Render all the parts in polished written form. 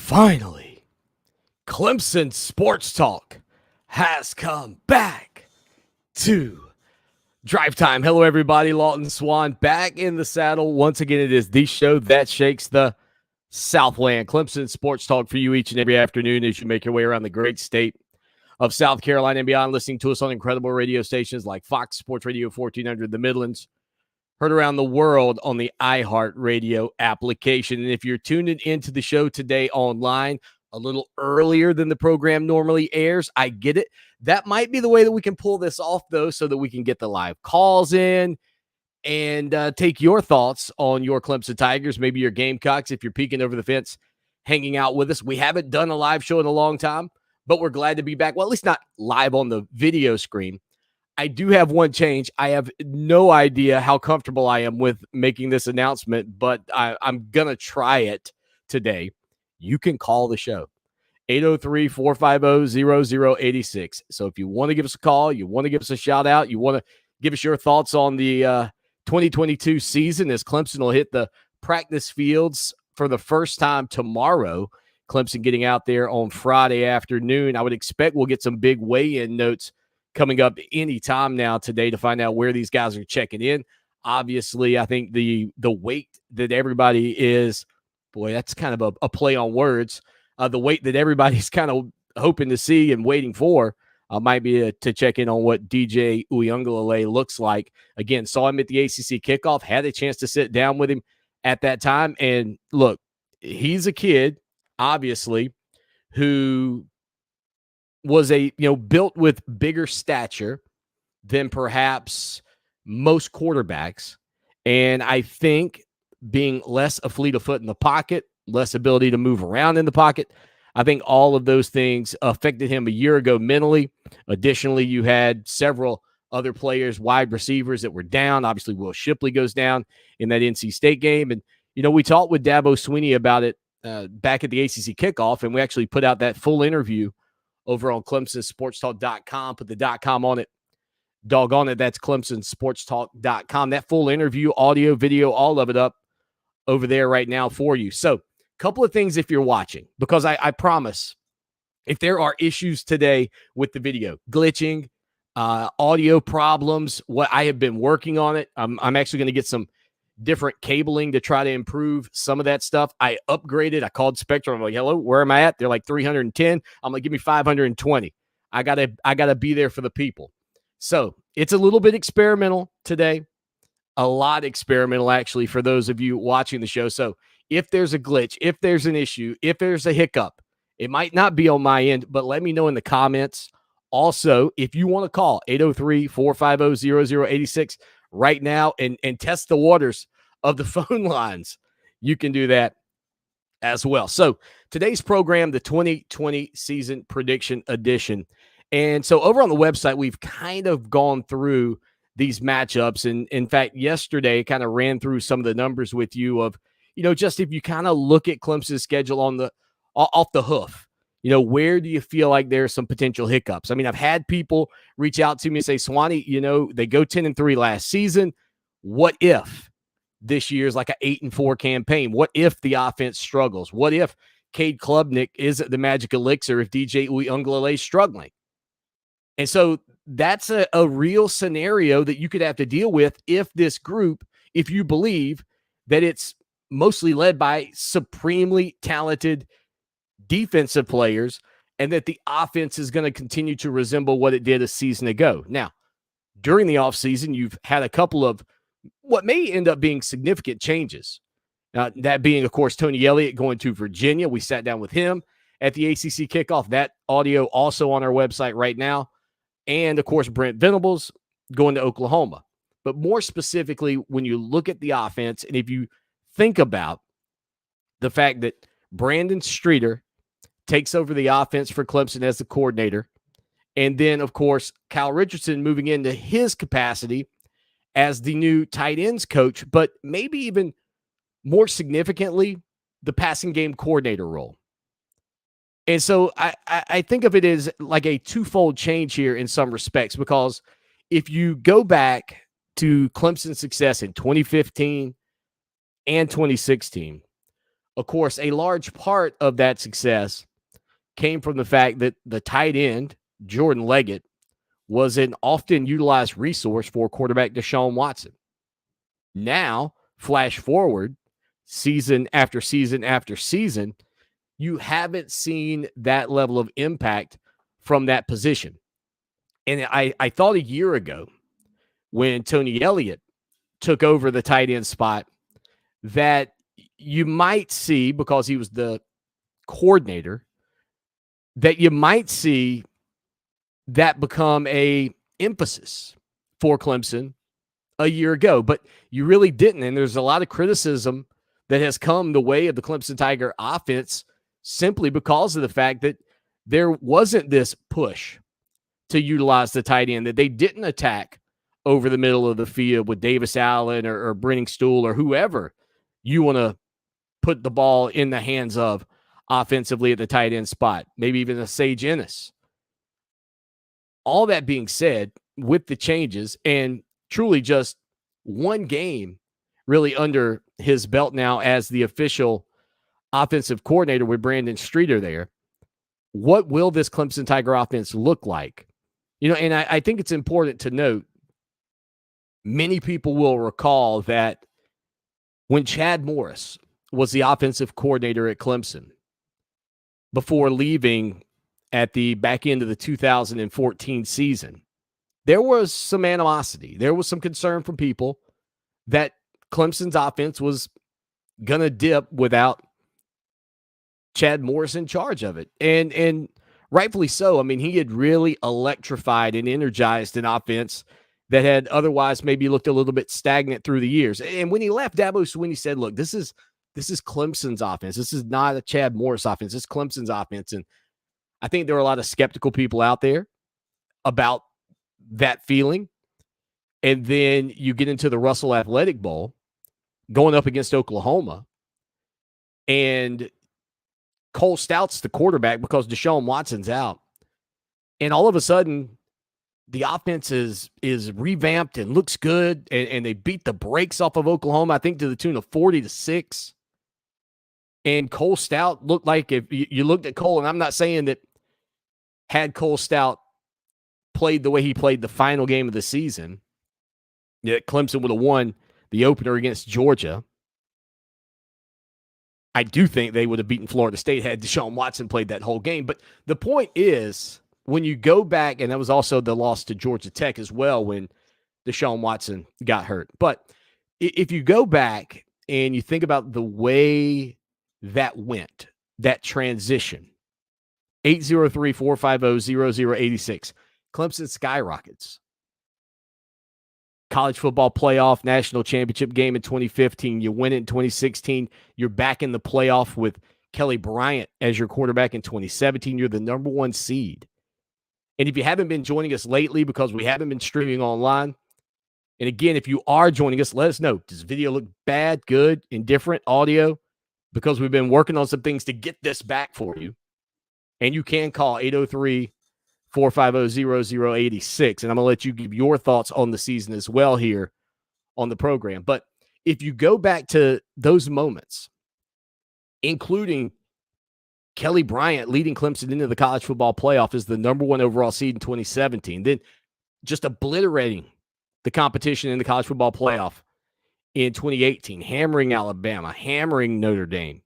Finally, Clemson Sports Talk has come back to Drive Time. Hello, everybody. Lawton Swan back in the saddle. Once again, it is the show that shakes the Southland. Clemson Sports Talk for you each and every afternoon as you make your way around the great state of South Carolina and beyond, listening to us on incredible radio stations like Fox Sports Radio 1400 the Midlands, heard around the world on the iHeartRadio application. And if you're tuning into the show today online a little earlier than the program normally airs, I get it. That might be the way that we can pull this off, though, so that we can get the live calls in and take your thoughts on your Clemson Tigers, maybe your Gamecocks, if you're peeking over the fence, hanging out with us. We haven't done a live show in a long time, but we're glad to be back. Well, at least not live on the video screen. I do have one change. I have no idea how comfortable I am with making this announcement, but I'm going to try it today. You can call the show, 803-450-0086. So if you want to give us a call, you want to give us a shout out, you want to give us your thoughts on the 2022 season as Clemson will hit the practice fields for the first time tomorrow. Clemson getting out there on Friday afternoon. I would expect we'll get some big weigh-in notes coming up any time now today to find out where these guys are checking in. Obviously, I think the weight that everybody is, boy, that's kind of a play on words. The weight that everybody's kind of hoping to see and waiting for might be to check in on what DJ Uiagalelei looks like. Again, saw him at the ACC kickoff, had a chance to sit down with him at that time. And look, he's a kid, obviously, who was built with bigger stature than perhaps most quarterbacks. And I think being less a fleet of foot in the pocket, less ability to move around in the pocket, I think all of those things affected him a year ago mentally. Additionally, you had several other players, wide receivers that were down. Obviously, Will Shipley goes down in that NC State game. And, we talked with Dabo Swanny about it back at the ACC kickoff, and we actually put out that full interview over on ClemsonSportsTalk.com. Put the .com on it. Doggone it, that's ClemsonSportsTalk.com. That full interview, audio, video, all of it up over there right now for you. So, couple of things if you're watching, because I promise if there are issues today with the video, glitching, audio problems, what I have been working on it. I'm actually going to get some different cabling to try to improve some of that stuff. I upgraded. I called Spectrum. I'm like, hello, where am I at? They're like 310. I'm like, give me 520. I gotta be there for the people. So it's a little bit experimental today. A lot experimental, actually, for those of you watching the show. So if there's a glitch, if there's an issue, if there's a hiccup, it might not be on my end, but let me know in the comments. Also, if you want to call 803-450-0086 right now and test the waters of the phone lines, you can do that as well. So today's program, the 2020 season prediction edition. And so over on the website, we've kind of gone through these matchups. And in fact, yesterday kind of ran through some of the numbers with you of, just if you kind of look at Clemson's schedule off the hoof, where do you feel like there's some potential hiccups? I mean, I've had people reach out to me and say, Swanny, they go 10-3 last season. What if this year's like an 8-4 campaign? What if the offense struggles? What if Kade Klubneck isn't the magic elixir if DJ Uiagalelei is struggling? And so that's a real scenario that you could have to deal with if this group, if you believe that it's mostly led by supremely talented defensive players and that the offense is going to continue to resemble what it did a season ago. Now, during the offseason, you've had a couple of what may end up being significant changes. That being, of course, Tony Elliott going to Virginia. We sat down with him at the ACC kickoff. That audio also on our website right now. And, of course, Brent Venables going to Oklahoma. But more specifically, when you look at the offense, and if you think about the fact that Brandon Streeter takes over the offense for Clemson as the coordinator, and then, of course, Kyle Richardson moving into his capacity as the new tight ends coach, but maybe even more significantly, the passing game coordinator role. And so I think of it as like a twofold change here in some respects, because if you go back to Clemson's success in 2015 and 2016, Of course, a large part of that success came from the fact that the tight end, Jordan Leggett, was an often utilized resource for quarterback Deshaun Watson. Now, flash forward, season after season after season, you haven't seen that level of impact from that position. And I thought a year ago when Tony Elliott took over the tight end spot that you might see, because he was the coordinator, that you might see that become a emphasis for Clemson a year ago, but you really didn't. And there's a lot of criticism that has come the way of the Clemson Tiger offense simply because of the fact that there wasn't this push to utilize the tight end, that they didn't attack over the middle of the field with Davis Allen or Brenning Stool or whoever you want to put the ball in the hands of offensively at the tight end spot, maybe even a Sage Ennis. All that being said, with the changes and truly just one game really under his belt now as the official offensive coordinator with Brandon Streeter there, what will this Clemson Tiger offense look like? And I think it's important to note, many people will recall that when Chad Morris was the offensive coordinator at Clemson before leaving at the back end of the 2014 season, there was some animosity. There was some concern from people that Clemson's offense was going to dip without Chad Morris in charge of it. And rightfully so. I mean, he had really electrified and energized an offense that had otherwise maybe looked a little bit stagnant through the years. And when he left, Dabo Swinney said, look, this is Clemson's offense. This is not a Chad Morris offense. It's Clemson's offense. And I think there are a lot of skeptical people out there about that feeling. And then you get into the Russell Athletic Bowl going up against Oklahoma, and Cole Stout's the quarterback because Deshaun Watson's out. And all of a sudden, the offense is revamped and looks good, and they beat the brakes off of Oklahoma, I think to the tune of 40-6. And Cole Stout looked like, if you looked at Cole, and I'm not saying that had Cole Stout played the way he played the final game of the season, that Clemson would have won the opener against Georgia. I do think they would have beaten Florida State had Deshaun Watson played that whole game. But the point is, when you go back, and that was also the loss to Georgia Tech as well when Deshaun Watson got hurt. But if you go back and you think about the way that went, that transition, 803-450-0086, Clemson skyrockets. College football playoff, national championship game in 2015. You win it in 2016. You're back in the playoff with Kelly Bryant as your quarterback in 2017. You're the number one seed. And if you haven't been joining us lately because we haven't been streaming online, and again, if you are joining us, let us know. Does the video look bad, good, indifferent, audio? Because we've been working on some things to get this back for you. And you can call 803-450-0086. And I'm going to let you give your thoughts on the season as well here on the program. But if you go back to those moments, including Kelly Bryant leading Clemson into the college football playoff as the number one overall seed in 2017, then just obliterating the competition in the college football playoff in 2018, hammering Alabama, hammering Notre Dame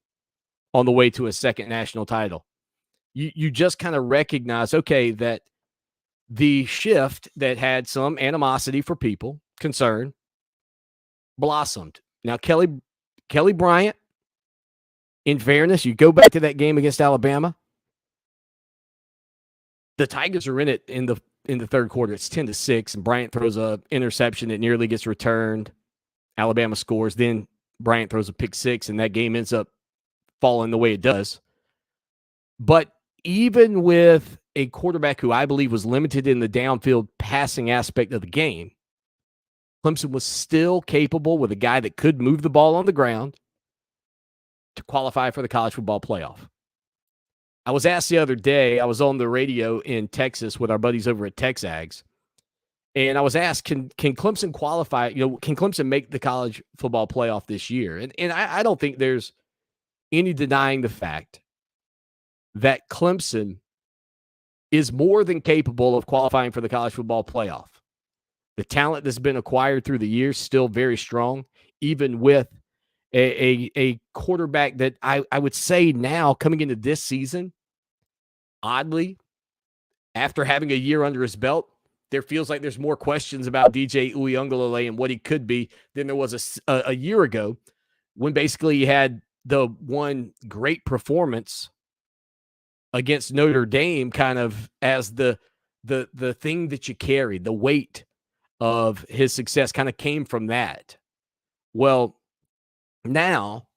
on the way to a second national title. You just kind of recognize, okay, that the shift that had some animosity for people, concern, blossomed. Now, Kelly Bryant, in fairness, you go back to that game against Alabama, the Tigers are in it in the third quarter. It's 10-6, and Bryant throws a interception that nearly gets returned. Alabama scores. Then Bryant throws a pick six, and that game ends up falling the way it does. But even with a quarterback who I believe was limited in the downfield passing aspect of the game, Clemson was still capable with a guy that could move the ball on the ground to qualify for the college football playoff. I was asked the other day, I was on the radio in Texas with our buddies over at Texags, and I was asked, can Clemson qualify? Can Clemson make the college football playoff this year? And I don't think there's any denying the fact that Clemson is more than capable of qualifying for the college football playoff. The talent that's been acquired through the years still very strong, even with a quarterback that I would say now coming into this season, oddly, after having a year under his belt, there feels like there's more questions about DJ Uiagalelei and what he could be than there was a year ago when basically he had the one great performance against Notre Dame kind of as the thing that you carry, the weight of his success kind of came from that. Well, now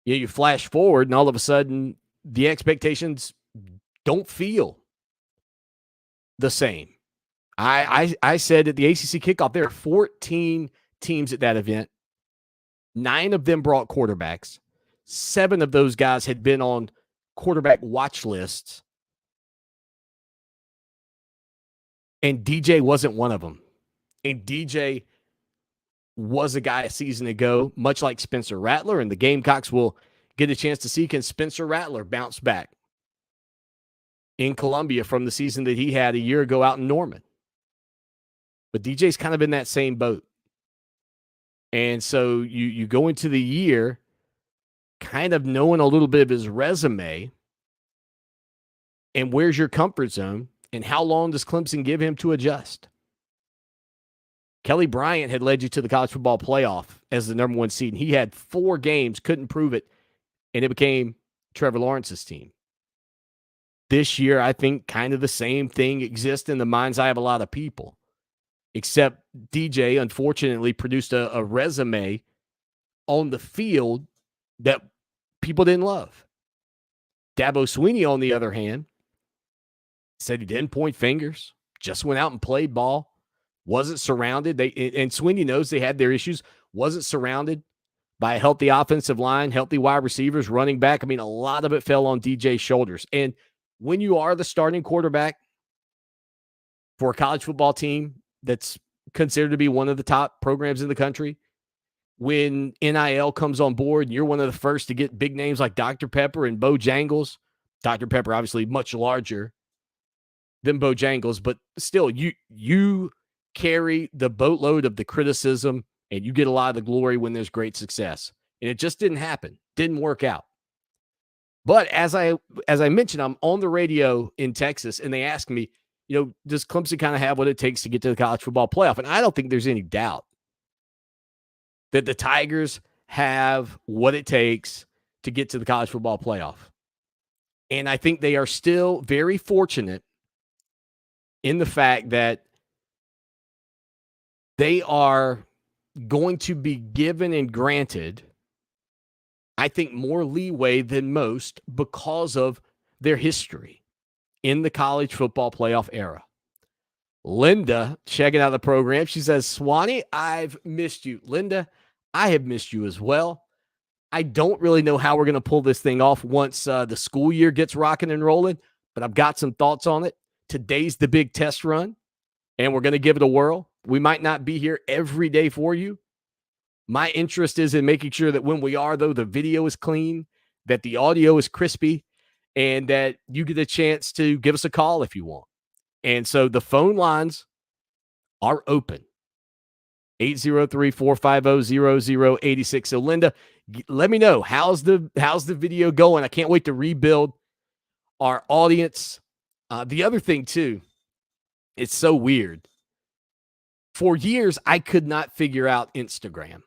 you flash forward and all of a sudden the expectations don't feel the same. I said at the ACC kickoff, there are 14 teams at that event. 9 of them brought quarterbacks. 7 of those guys had been on quarterback watch lists. And DJ wasn't one of them. And DJ was a guy a season ago, much like Spencer Rattler, and the Gamecocks will get a chance to see, can Spencer Rattler bounce back in Columbia from the season that he had a year ago out in Norman. But DJ's kind of in that same boat. And so you go into the year kind of knowing a little bit of his resume and where's your comfort zone and how long does Clemson give him to adjust? Kelly Bryant had led you to the college football playoff as the number 1 seed. And he had 4 games, couldn't prove it, and it became Trevor Lawrence's team. This year, I think kind of the same thing exists in the mind's eye of a lot of people, except DJ, unfortunately, produced a resume on the field that people didn't love. Dabo Swanny, on the other hand, said he didn't point fingers, just went out and played ball, wasn't surrounded. And Swanny knows they had their issues, wasn't surrounded by a healthy offensive line, healthy wide receivers, running back. I mean, a lot of it fell on DJ's shoulders. And when you are the starting quarterback for a college football team that's considered to be one of the top programs in the country, when NIL comes on board and you're one of the first to get big names like Dr. Pepper and Bojangles, Dr. Pepper obviously much larger than Bojangles, but still you carry the boatload of the criticism and you get a lot of the glory when there's great success. And it just didn't happen. Didn't work out. But as I mentioned, I'm on the radio in Texas, and they asked me, does Clemson kind of have what it takes to get to the college football playoff? And I don't think there's any doubt that the Tigers have what it takes to get to the college football playoff. And I think they are still very fortunate in the fact that they are going to be given and granted, I think, more leeway than most because of their history in the college football playoff era. Linda, checking out the program, she says, Swanny, I've missed you. Linda, I have missed you as well. I don't really know how we're going to pull this thing off once the school year gets rocking and rolling, but I've got some thoughts on it. Today's the big test run, and we're going to give it a whirl. We might not be here every day for you. My interest is in making sure that when we are, though, the video is clean, that the audio is crispy, and that you get a chance to give us a call if you want. And so the phone lines are open. 803-450-0086. So, Linda, let me know, how's the video going? I can't wait to rebuild our audience. The other thing, too, it's so weird. For years, I could not figure out Instagram.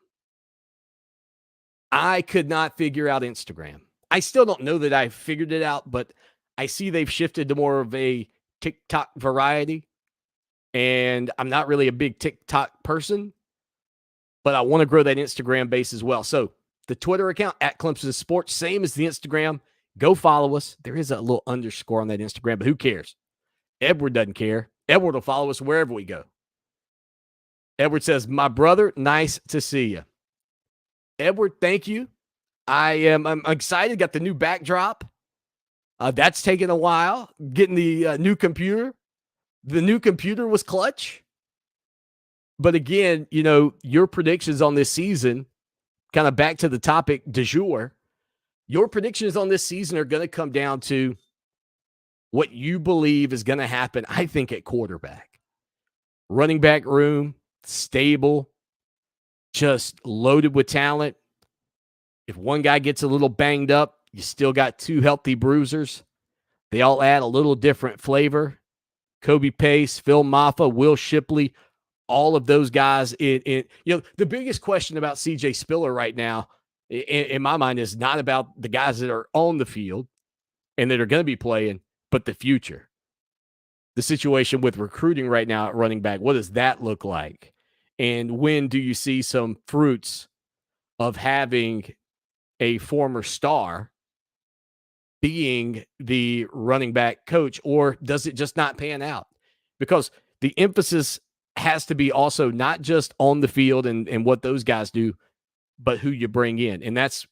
I still don't know that I figured it out, but I see they've shifted to more of a TikTok variety. And I'm not really a big TikTok person, but I want to grow that Instagram base as well. So the Twitter account at Clemson Sports, same as the Instagram. Go follow us. There is a little underscore on that Instagram, but who cares? Edward doesn't care. Edward will follow us wherever we go. Edward says, my brother, nice to see you. Edward, thank you. I'm excited. Got the new backdrop. That's taken a while. Getting the new computer. The new computer was clutch. But again, your predictions on this season, kind of back to the topic du jour, Your predictions on this season are going to come down to what you believe is going to happen, I think, at quarterback. Running back room, stable, just loaded with talent. If one guy gets a little banged up, you still got two healthy bruisers. They all add a little different flavor. Kobe Pace, Phil Maffa, Will Shipley, all of those guys. The biggest question about C.J. Spiller right now, in my mind, is not about the guys that are on the field and that are going to be playing, but the future. The situation with recruiting right now at running back, what does that look like? And when do you see some fruits of having a former star being the running back coach, or does it just not pan out? Because the emphasis has to be also not just on the field and what those guys do, but who you bring in. And that's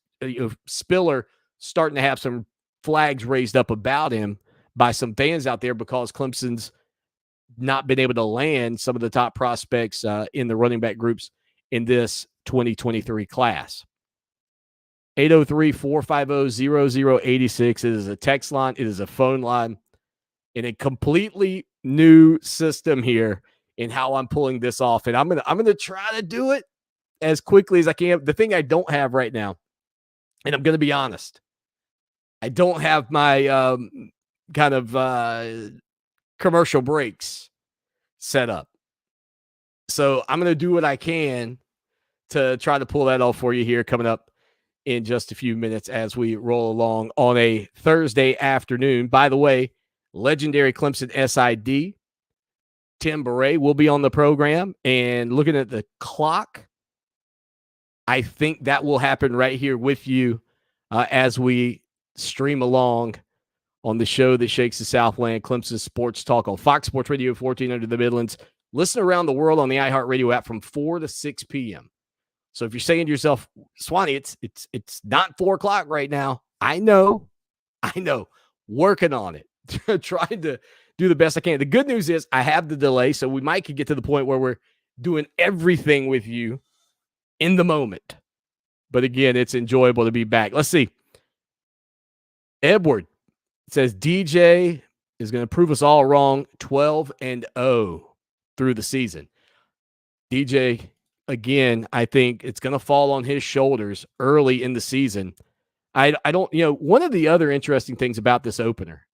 Spiller starting to have some flags raised up about him by some fans out there because Clemson's not been able to land some of the top prospects in the running back groups in this 2023 class. 803-450-0086. It is a text line. It is a phone line. In a completely new system here in how I'm pulling this off. And I'm gonna try to do it as quickly as I can. The thing I don't have right now, and I'm going to be honest, I don't have my kind of commercial breaks set up. So I'm going to do what I can to try to pull that off for you here coming up in just a few minutes as we roll along on a Thursday afternoon. By the way, legendary Clemson SID, Tim Beret, will be on the program. And looking at the clock, I think that will happen right here with you as we stream along on the show that shakes the Southland, Clemson Sports Talk on Fox Sports Radio 1400 the Midlands. Listen around the world on the iHeartRadio app from 4 to 6 p.m. So if you're saying to yourself, Swanny, it's not 4 o'clock right now. I know. Working on it. Trying to do the best I can. The good news is I have the delay, so we might could get to the point where we're doing everything with you in the moment. But again, it's enjoyable to be back. Let's see. Edward says DJ is going to prove us all wrong, 12-0 through the season. DJ, again, I think it's going to fall on his shoulders early in the season. I don't, one of the other interesting things about this opener,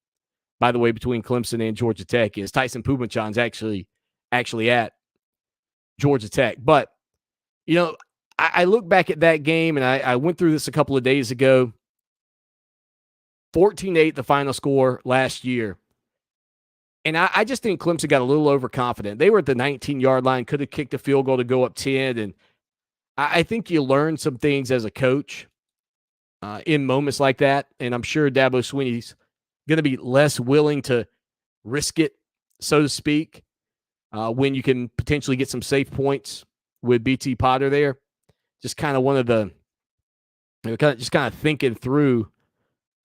by the way, between Clemson and Georgia Tech is Tyson Pubichan's actually at Georgia Tech. But, I look back at that game, and I went through this a couple of days ago. 14-8, the final score last year. And I just think Clemson got a little overconfident. They were at the 19-yard line, could have kicked a field goal to go up 10. And I think you learn some things as a coach in moments like that. And I'm sure Dabo Swinney's going to be less willing to risk it, so to speak, when you can potentially get some safe points with BT Potter there. Just kind of one of the, just kind of thinking through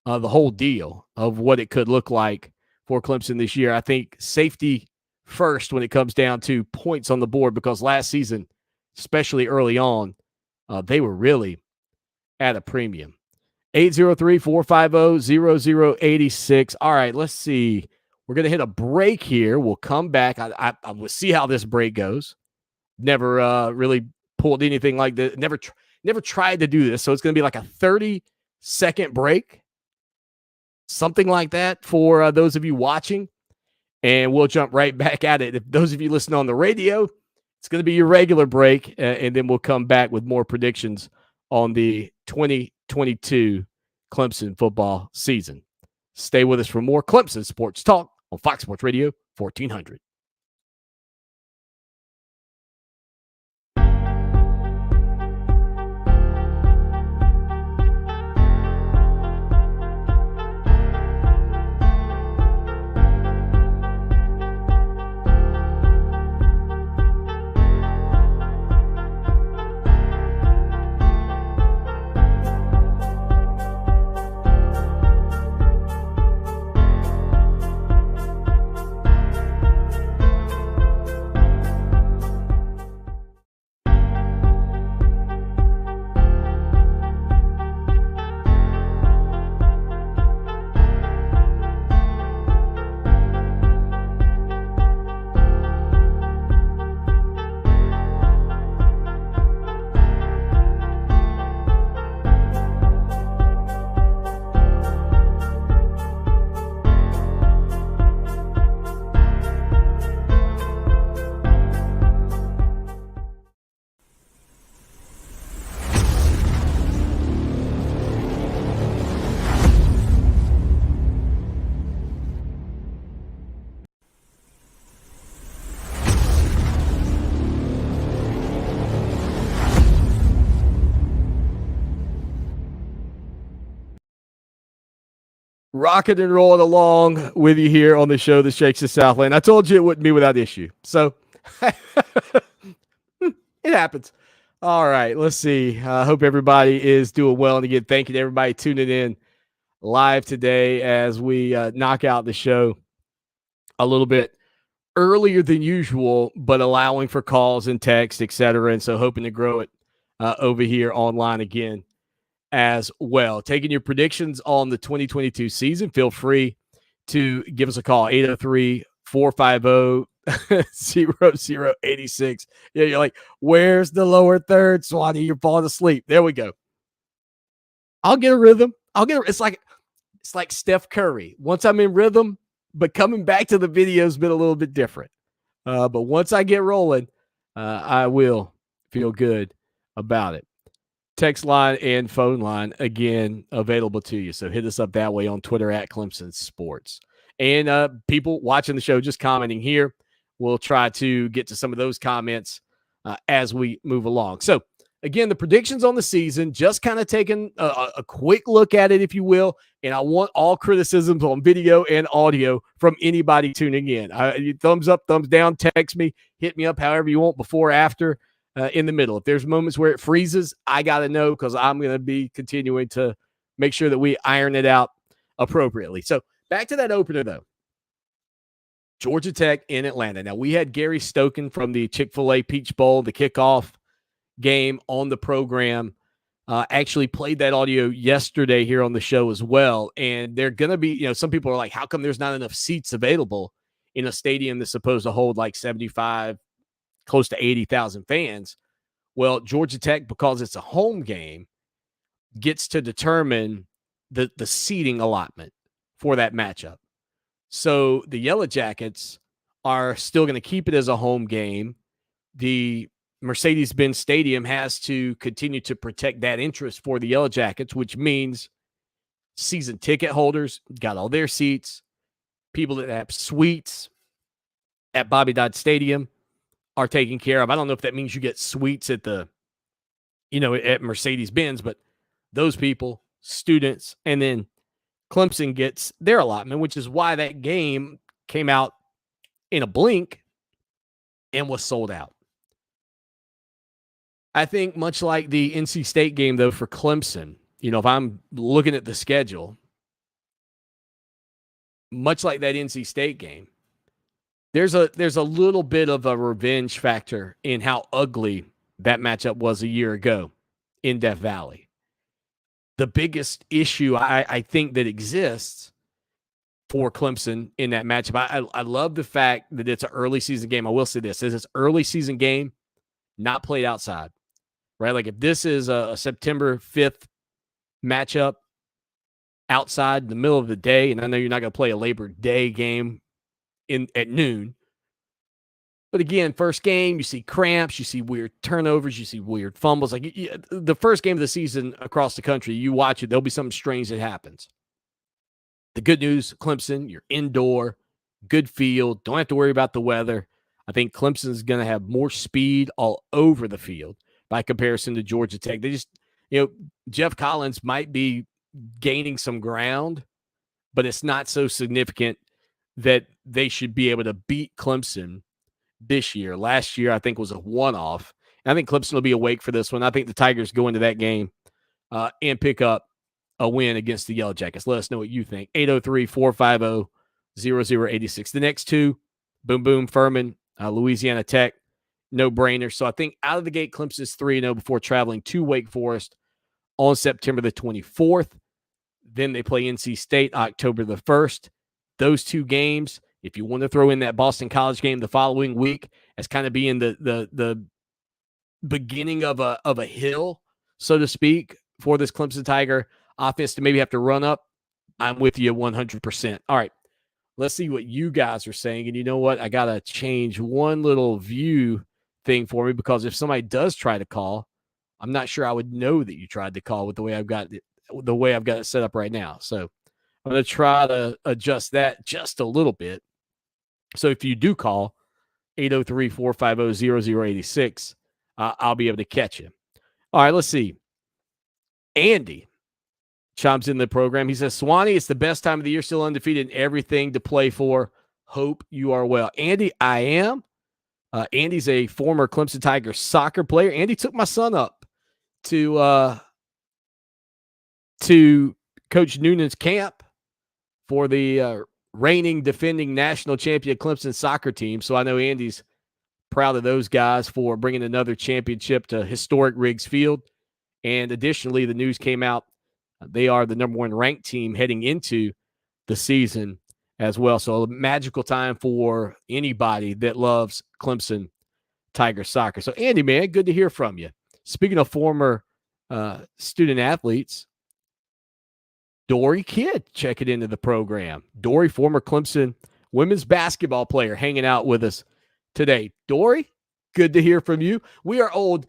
the whole deal of what it could look like for Clemson this year. I think safety first when it comes down to points on the board, because last season, especially early on, they were really at a premium. 803-450-0086. All right, let's see. We're going to hit a break here. We'll come back. I will see how this break goes. Never really pulled anything like this. Never tried to do this. So it's going to be like a 30-second break, something like that for those of you watching. And we'll jump right back at it. If those of you listening on the radio, it's going to be your regular break. And then we'll come back with more predictions on the 2022 Clemson football season. Stay with us for more Clemson Sports Talk on Fox Sports Radio 1400. rocking and rolling along with you here on the show that shakes the Southland. I told you it wouldn't be without issue. So it happens. All right, let's see. I hope everybody is doing well. And again, thank you to everybody tuning in live today as we knock out the show a little bit earlier than usual, but allowing for calls and text, etc. And so hoping to grow it over here online again as well. Taking your predictions on the 2022 season, feel free to give us a call, 803-450-0086. Yeah, you're like, where's the lower third, Swanny? You're falling asleep. There we go. I'll get a rhythm. It's like Steph Curry. Once I'm in rhythm, but coming back to the video has been a little bit different. But once I get rolling, I will feel good about it. Text line and phone line, again, available to you. So hit us up that way on Twitter at Clemson Sports. And people watching the show just commenting here, we'll try to get to some of those comments as we move along. So, again, the predictions on the season, just kind of taking a quick look at it, if you will. And I want all criticisms on video and audio from anybody tuning in. Thumbs up, thumbs down, text me, hit me up however you want, before, after, in the middle. If there's moments where it freezes, I got to know, because I'm going to be continuing to make sure that we iron it out appropriately. So back to that opener, though. Georgia Tech in Atlanta. Now, we had Gary Stoken from the Chick-fil-A Peach Bowl, the kickoff game on the program. Actually played that audio yesterday here on the show as well. And they're going to be, some people are like, how come there's not enough seats available in a stadium that's supposed to hold like 75, close to 80,000 fans? Well, Georgia Tech, because it's a home game, gets to determine the seating allotment for that matchup. So the Yellow Jackets are still going to keep it as a home game. The Mercedes-Benz Stadium has to continue to protect that interest for the Yellow Jackets, which means season ticket holders got all their seats. People that have suites at Bobby Dodd Stadium are taken care of. I don't know if that means you get suites at at Mercedes-Benz, but those people, students, and then Clemson gets their allotment, which is why that game came out in a blink and was sold out. I think much like the NC State game, though, for Clemson, if I'm looking at the schedule, much like that NC State game, there's a little bit of a revenge factor in how ugly that matchup was a year ago in Death Valley. The biggest issue I think that exists for Clemson in that matchup, I love the fact that it's an early season game. I will say this, it's an early season game, not played outside. Right? Like if this is a September 5th matchup outside in the middle of the day, and I know you're not going to play a Labor Day game at noon. But again, first game, you see cramps, you see weird turnovers, you see weird fumbles. Like the first game of the season across the country, you watch it, there'll be something strange that happens. The good news, Clemson, you're indoor, good field, don't have to worry about the weather. I think Clemson's going to have more speed all over the field by comparison to Georgia Tech. They just, Jeff Collins might be gaining some ground, but it's not so significant that they should be able to beat Clemson this year. Last year, I think, was a one-off. And I think Clemson will be awake for this one. I think the Tigers go into that game and pick up a win against the Yellow Jackets. Let us know what you think. 803-450-0086. The next two, boom, boom, Furman, Louisiana Tech. No-brainer. So I think out of the gate, Clemson's 3-0 before traveling to Wake Forest on September the 24th. Then they play NC State October the 1st. Those two games, if you want to throw in that Boston College game the following week as kind of being the beginning of a hill, so to speak, for this Clemson Tiger offense to maybe have to run up, I'm with you 100%. All right. Let's see what you guys are saying. And you know what? I got to change one little view thing for me, because if somebody does try to call, I'm not sure I would know that you tried to call with the way I've got it set up right now. So I'm going to try to adjust that just a little bit. So if you do call 803-450-0086, I'll be able to catch you. All right, let's see. Andy chimes in the program. He says, Swanny, it's the best time of the year, still undefeated and everything to play for. Hope you are well. Andy, I am. Andy's a former Clemson Tigers soccer player. Andy took my son up to Coach Noonan's camp for the reigning, defending national champion Clemson soccer team. So I know Andy's proud of those guys for bringing another championship to historic Riggs Field. And additionally, the news came out, they are the number 1 ranked team heading into the season as well. So a magical time for anybody that loves Clemson Tiger soccer. So Andy, man, good to hear from you. Speaking of former student athletes, Dory Kidd checking into the program. Dory, former Clemson women's basketball player, hanging out with us today. Dory, good to hear from you. We are old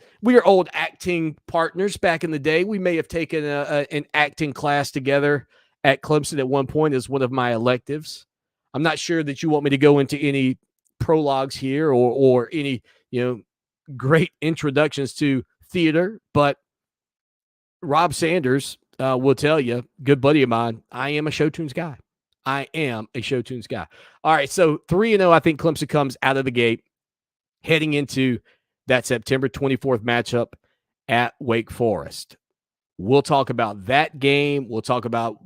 acting partners back in the day. We may have taken an acting class together at Clemson at one point as one of my electives. I'm not sure that you want me to go into any prologues here or any, great introductions to theater, but Rob Sanders will tell you, good buddy of mine, I am a show tunes guy. All right, so 3-0, I think Clemson comes out of the gate heading into that September 24th matchup at Wake Forest. We'll talk about that game. We'll talk about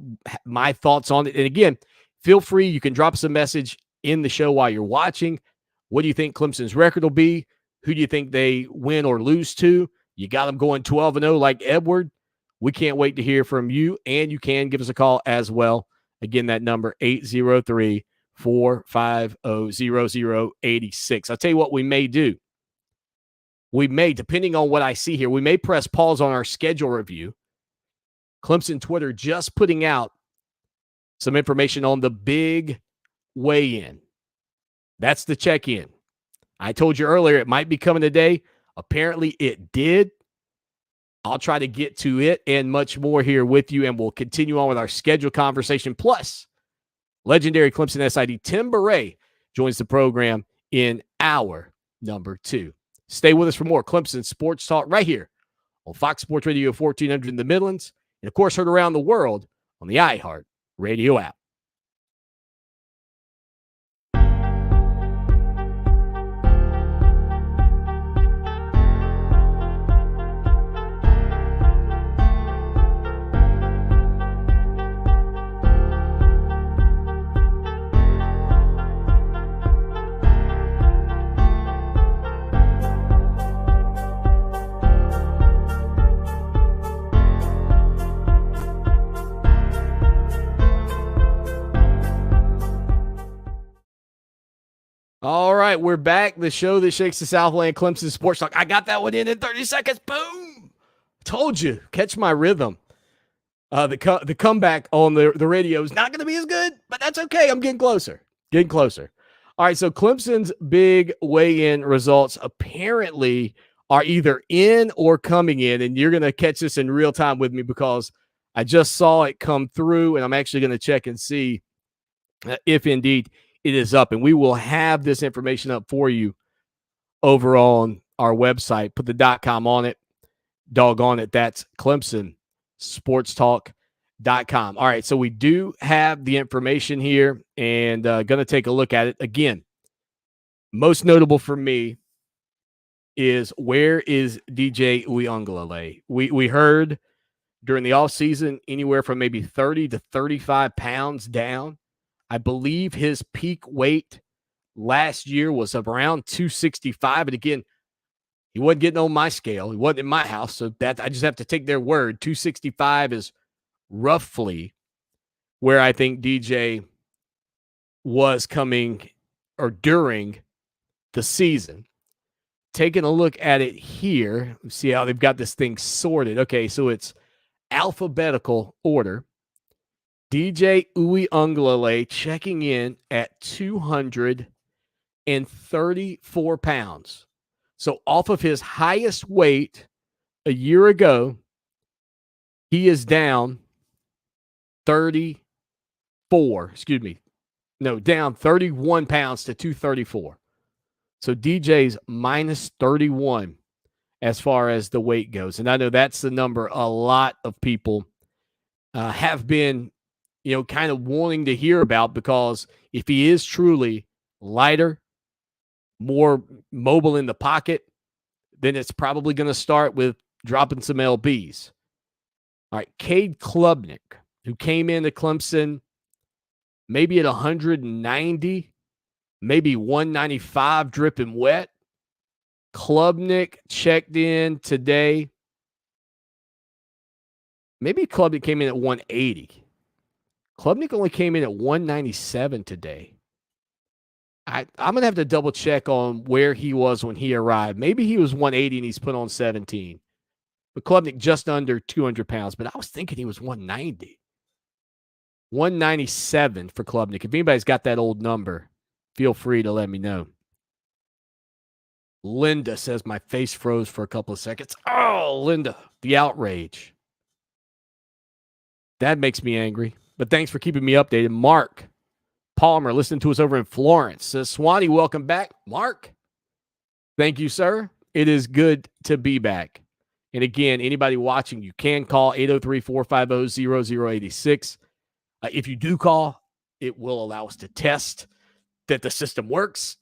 my thoughts on it. And again, feel free. You can drop us a message in the show while you're watching. What do you think Clemson's record will be? Who do you think they win or lose to? You got them going 12-0 like Edward. We can't wait to hear from you, and you can give us a call as well. Again, that number, 803-450-0086. I'll tell you what we may do. We may, depending on what I see here, we may press pause on our schedule review. Clemson Twitter just putting out some information on the big weigh-in. That's the check-in. I told you earlier it might be coming today. Apparently it did. I'll try to get to it and much more here with you, and we'll continue on with our schedule conversation. Plus, legendary Clemson SID Tim Beret joins the program in hour number 2. Stay with us for more Clemson Sports Talk right here on Fox Sports Radio 1400 in the Midlands, and, of course, heard around the world on the iHeart Radio app. All right, we're back. The show that shakes the Southland, Clemson Sports Talk. I got that one in 30 seconds. Boom. Told you. Catch my rhythm. The comeback on the radio is not going to be as good, but that's okay. I'm getting closer. All right, so Clemson's big weigh-in results apparently are either in or coming in, and you're going to catch this in real time with me because I just saw it come through, and I'm actually going to check and see if indeed it is up, and we will have this information up for you over on our website. Put the .com on it. Doggone it. That's ClemsonSportsTalk.com. All right, so we do have the information here, and going to take a look at it. Again, most notable for me is, where is DJ Uiagalelei? We heard during the offseason anywhere from maybe 30 to 35 pounds down. I believe his peak weight last year was around 265. And again, he wasn't getting on my scale. He wasn't in my house. So that I just have to take their word. 265 is roughly where I think DJ was coming or during the season. Taking a look at it here, see how they've got this thing sorted. Okay, so it's alphabetical order. DJ Uiagalelei checking in at 234 pounds. So off of his highest weight a year ago, he is down 31 pounds to 234. So DJ's minus 31 as far as the weight goes. And I know that's the number a lot of people have been, kind of wanting to hear about, because if he is truly lighter, more mobile in the pocket, then it's probably going to start with dropping some LBs. All right, Kade Klubneck, who came into Clemson maybe at 190, maybe 195 dripping wet. Klubneck checked in today. Maybe Klubneck came in at 180. Klubneck only came in at 197 today. I'm going to have to double check on where he was when he arrived. Maybe he was 180 and he's put on 17. But Klubneck just under 200 pounds. But I was thinking he was 190. 197 for Klubneck. If anybody's got that old number, feel free to let me know. Linda says my face froze for a couple of seconds. Oh, Linda, the outrage. That makes me angry. But thanks for keeping me updated. Mark Palmer, listening to us over in Florence, says, Swanny, welcome back. Mark, thank you, sir. It is good to be back. And again, anybody watching, you can call 803-450-0086. If you do call, it will allow us to test that the system works,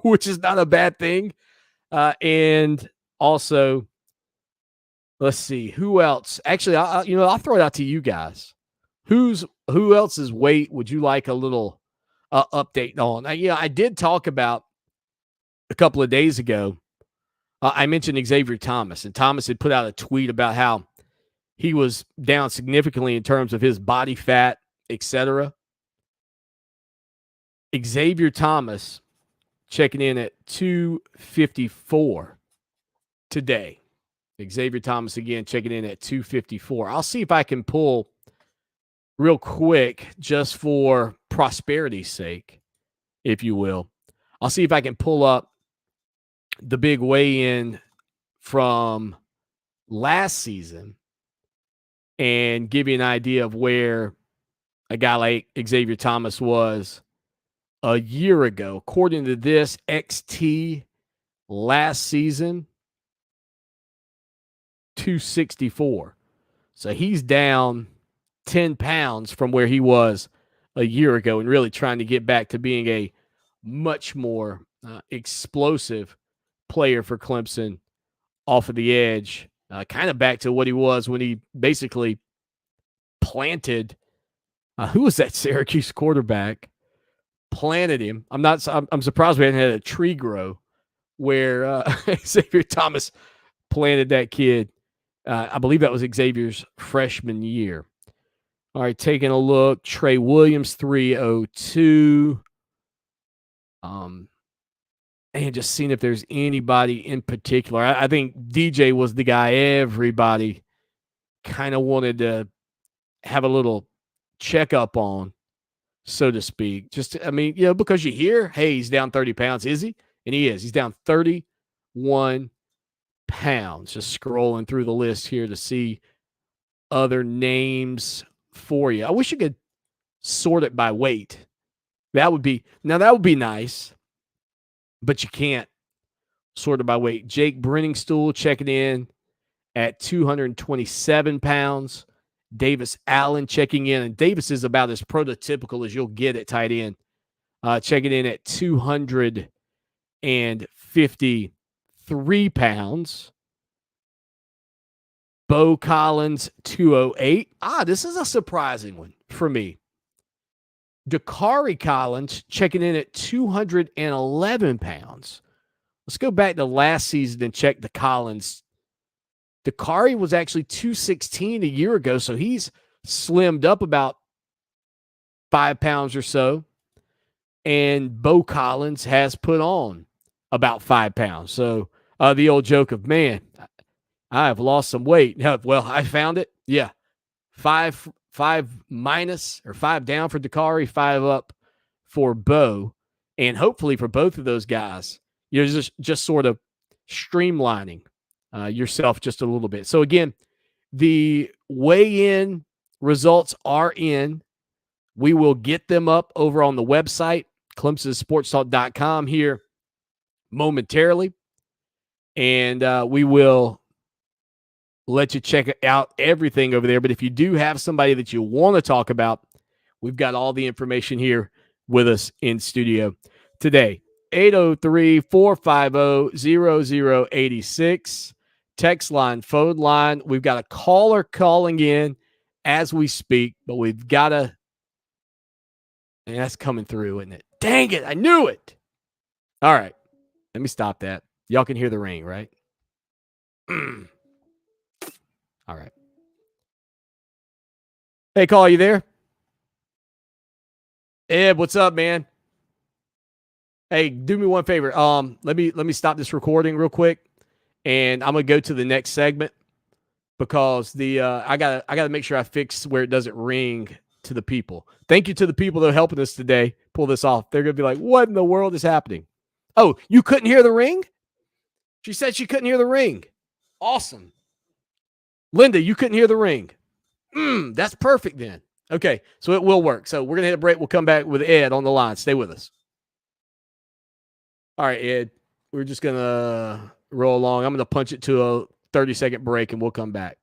which is not a bad thing. And also, let's see, who else? Actually, I'll throw it out to you guys. Who else's weight would you like a little update on? I did talk about a couple of days ago. I mentioned Xavier Thomas, and Thomas had put out a tweet about how he was down significantly in terms of his body fat, etc. Xavier Thomas checking in at 254 today. Xavier Thomas again checking in at 254. I'll see if I can pull real quick, just for prosperity's sake, if you will. I'll see if I can pull up the big weigh-in from last season and give you an idea of where a guy like Xavier Thomas was a year ago. According to this, XT last season, 264. So he's down 10 pounds from where he was a year ago, and really trying to get back to being a much more explosive player for Clemson off of the edge, kind of back to what he was when he basically planted. Who was that Syracuse quarterback? Planted him. I'm surprised we hadn't had a tree grow where Xavier Thomas planted that kid. I believe that was Xavier's freshman year. All right, taking a look. Trey Williams, 302. And just seeing if there's anybody in particular. I think DJ was the guy everybody kind of wanted to have a little checkup on, so to speak. Just, because you hear, hey, he's down 30 pounds. Is he? And he is. He's down 31 pounds. Just scrolling through the list here to see other names for you. I wish you could sort it by weight. That would be nice, but you can't sort it by weight. Jake Brenningstool checking in at 227 pounds. Davis Allen checking in, and Davis is about as prototypical as you'll get at tight end. Checking in at 253 pounds. Bo Collins, 208. This is a surprising one for me. Dakari Collins checking in at 211 pounds. Let's go back to last season and check the Collins. Dakari was actually 216 a year ago, so he's slimmed up about 5 pounds or so. And Bo Collins has put on about 5 pounds. So the old joke of, man, I have lost some weight. Well, I found it. Yeah. 5 minus or 5 down for Dakari, 5 up for Bo. And hopefully for both of those guys, you're just sort of streamlining yourself just a little bit. So again, the weigh-in results are in. We will get them up over on the website, ClemsonSportsTalk.com, here momentarily. And we will let you check out everything over there. But if you do have somebody that you want to talk about, we've got all the information here with us in studio today. 803-450-0086. Text line, phone line. We've got a caller calling in as we speak, but we've got to. And that's coming through, isn't it? Dang it. I knew it. All right. Let me stop that. Y'all can hear the ring, right? All right. Hey, call, you there? Ed, what's up, man? Hey, do me one favor. Let me stop this recording real quick, and I'm gonna go to the next segment because I gotta make sure I fix where it doesn't ring to the people. Thank you to the people that are helping us today pull this off. They're gonna be like, "What in the world is happening?" Oh, you couldn't hear the ring? She said she couldn't hear the ring. Awesome, Linda, you couldn't hear the ring. That's perfect then. Okay, so it will work. So we're gonna hit a break. We'll come back with Ed on the line. Stay with us. All right, Ed, we're just going to roll along. I'm going to punch it to a 30-second break, and we'll come back.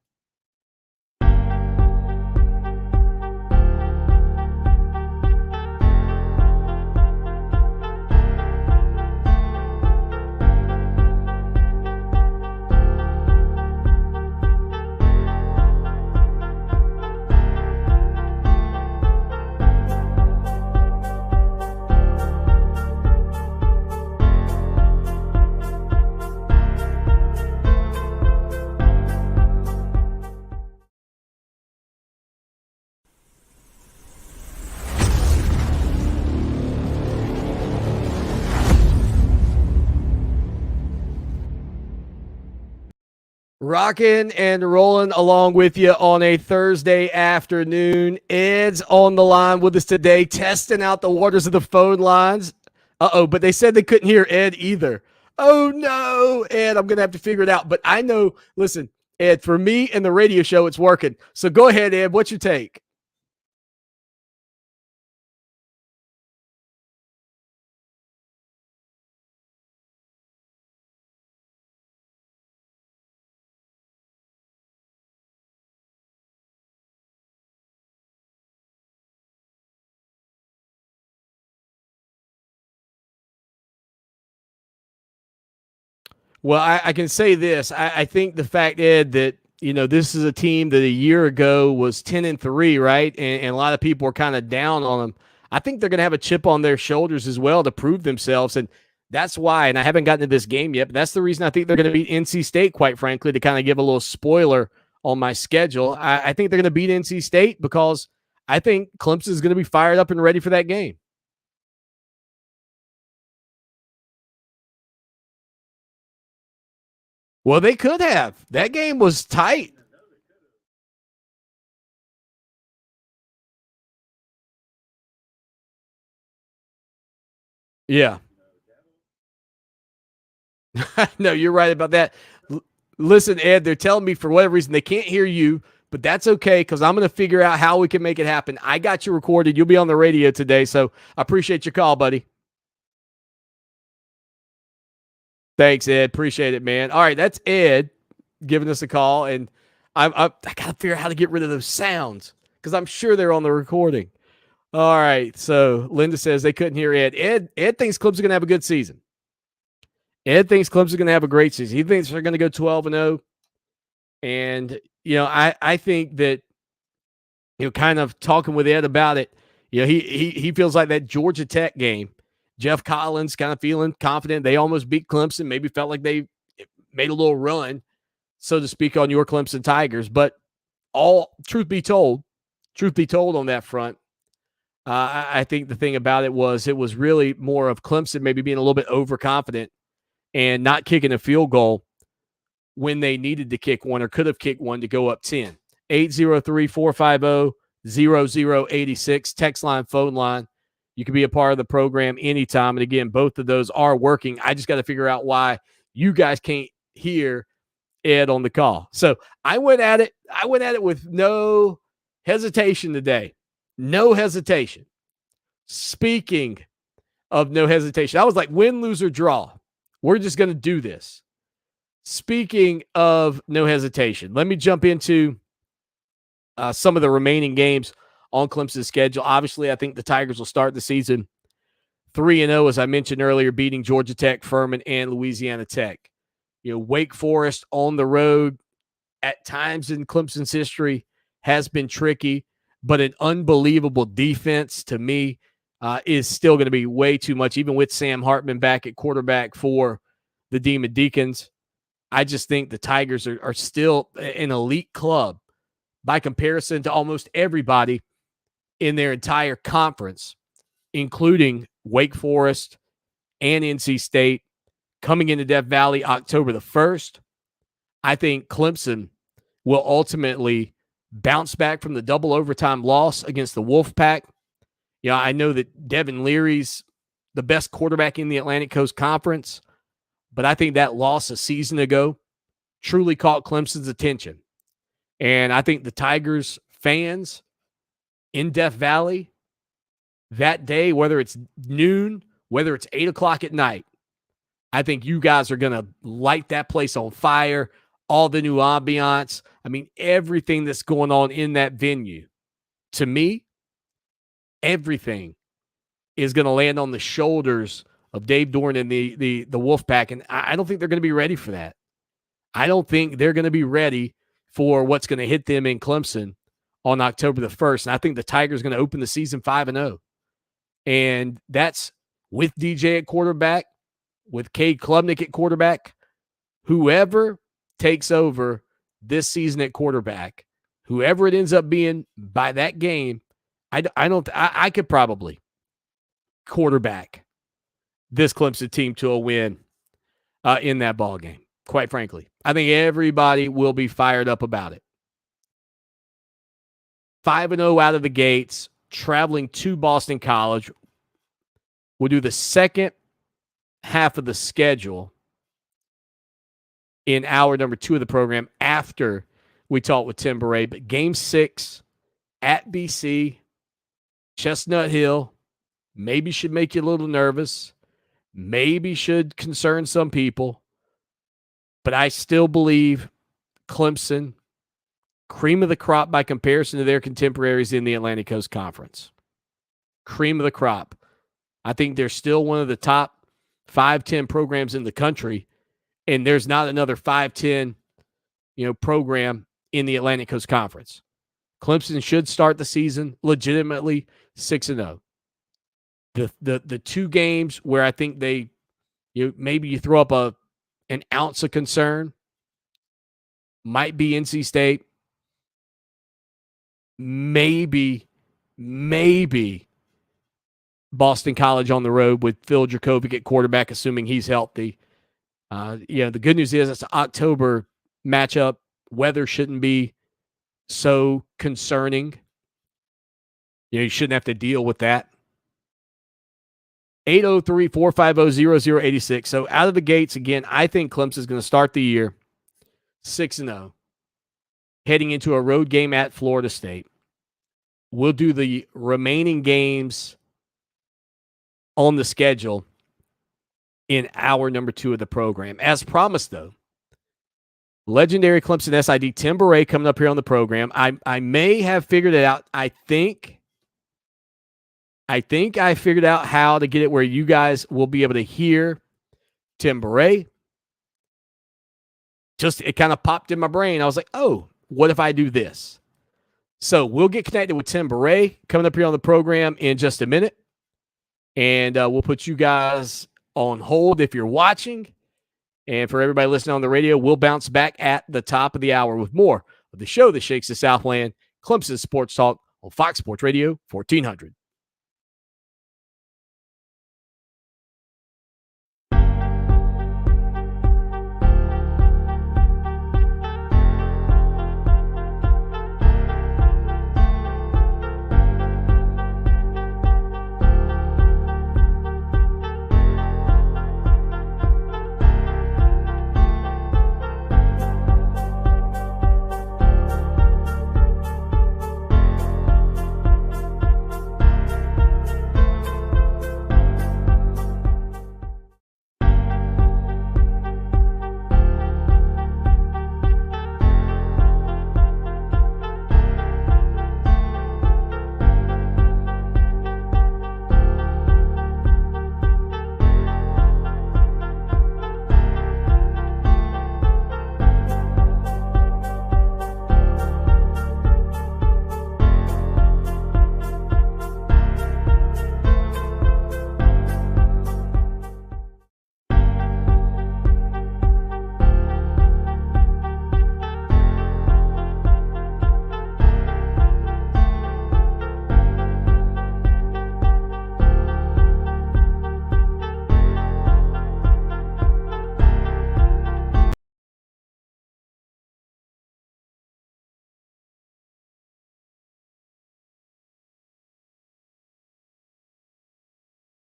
Rocking and rolling along with you on a Thursday afternoon. Ed's on the line with us today, testing out the waters of the phone lines. But they said they couldn't hear Ed either. Oh, no, Ed, I'm going to have to figure it out. But I know, listen, Ed, for me and the radio show, it's working. So go ahead, Ed. What's your take? Well, I can say this. I think the fact, Ed, that this is a team that a year ago was 10-3, right? And a lot of people were kind of down on them. I think they're going to have a chip on their shoulders as well to prove themselves. And that's why, and I haven't gotten to this game yet, but that's the reason I think they're going to beat NC State, quite frankly, to kind of give a little spoiler on my schedule. I think they're going to beat NC State because I think Clemson is going to be fired up and ready for that game. Well, they could have. That game was tight. Yeah. No, you're right about that. Listen, Ed, they're telling me for whatever reason they can't hear you, but that's okay because I'm going to figure out how we can make it happen. I got you recorded. You'll be on the radio today, so I appreciate your call, buddy. Thanks, Ed. Appreciate it, man. All right, that's Ed giving us a call, and I got to figure out how to get rid of those sounds because I'm sure they're on the recording. All right, so Linda says they couldn't hear Ed. Ed thinks Clemson's going to have a good season. Ed thinks Clemson's going to have a great season. He thinks they're going to go 12-0. And, I think that, kind of talking with Ed about it, he feels like that Georgia Tech game, Jeff Collins kind of feeling confident. They almost beat Clemson, maybe felt like they made a little run, so to speak, on your Clemson Tigers. But truth be told on that front, I think the thing about it was really more of Clemson maybe being a little bit overconfident and not kicking a field goal when they needed to kick one or could have kicked one to go up 10. 803-450-0086, text line, phone line. You can be a part of the program anytime. And again, both of those are working. I just got to figure out why you guys can't hear Ed on the call. So I went at it with no hesitation today. No hesitation. Speaking of no hesitation, I was like, win, lose, or draw. We're just going to do this. Speaking of no hesitation, let me jump into some of the remaining games on Clemson's schedule. Obviously, I think the Tigers will start the season 3-0, as I mentioned earlier, beating Georgia Tech, Furman, and Louisiana Tech. Wake Forest on the road at times in Clemson's history has been tricky, but an unbelievable defense to me is still going to be way too much, even with Sam Hartman back at quarterback for the Demon Deacons. I just think the Tigers are still an elite club by comparison to almost everybody in their entire conference, including Wake Forest and NC State, coming into Death Valley October the 1st. I think Clemson will ultimately bounce back from the double overtime loss against the Wolfpack. I know that Devin Leary's the best quarterback in the Atlantic Coast Conference, but I think that loss a season ago truly caught Clemson's attention. And I think the Tigers fans in Death Valley that day, whether it's noon, whether it's 8 o'clock at night, I think you guys are going to light that place on fire, all the new ambiance. I mean, everything that's going on in that venue. To me, everything is going to land on the shoulders of Dave Doran and the Wolfpack, and I don't think they're going to be ready for that. I don't think they're going to be ready for what's going to hit them in Clemson on October the 1st. And I think the Tigers are going to open the season 5-0. And that's with DJ at quarterback, with Kade Klubneck at quarterback. Whoever takes over this season at quarterback, whoever it ends up being by that game, I could probably quarterback this Clemson team to a win in that ball game. Quite frankly, I think everybody will be fired up about it. 5-0 out of the gates, traveling to Boston College. We'll do the second half of the schedule in hour number 2 of the program after we talk with Tim Beret. But game 6 at BC, Chestnut Hill, maybe should make you a little nervous, maybe should concern some people. But I still believe Clemson, cream of the crop by comparison to their contemporaries in the Atlantic Coast Conference. Cream of the crop. I think they're still one of the top 5-10 programs in the country, and there's not another 5-10, program in the Atlantic Coast Conference. Clemson should start the season legitimately 6-0. The 2 games where I think they, maybe you throw up an ounce of concern might be NC State, maybe Boston College on the road with Phil Dracovic at quarterback, assuming he's healthy. The good news is it's an October matchup. Weather shouldn't be so concerning. You shouldn't have to deal with that. 803-450-0086. So out of the gates, again, I think Clemson's going to start the year 6-0, heading into a road game at Florida State. We'll do the remaining games on the schedule in hour number 2 of the program. As promised, though, legendary Clemson SID Tim Beret coming up here on the program. I may have figured it out. I think I figured out how to get it where you guys will be able to hear Tim Beret. It kind of popped in my brain. I was like, oh, what if I do this? So we'll get connected with Tim Beret coming up here on the program in just a minute. And we'll put you guys on hold if you're watching. And for everybody listening on the radio, we'll bounce back at the top of the hour with more of the show that shakes the Southland, Clemson Sports Talk on Fox Sports Radio 1400.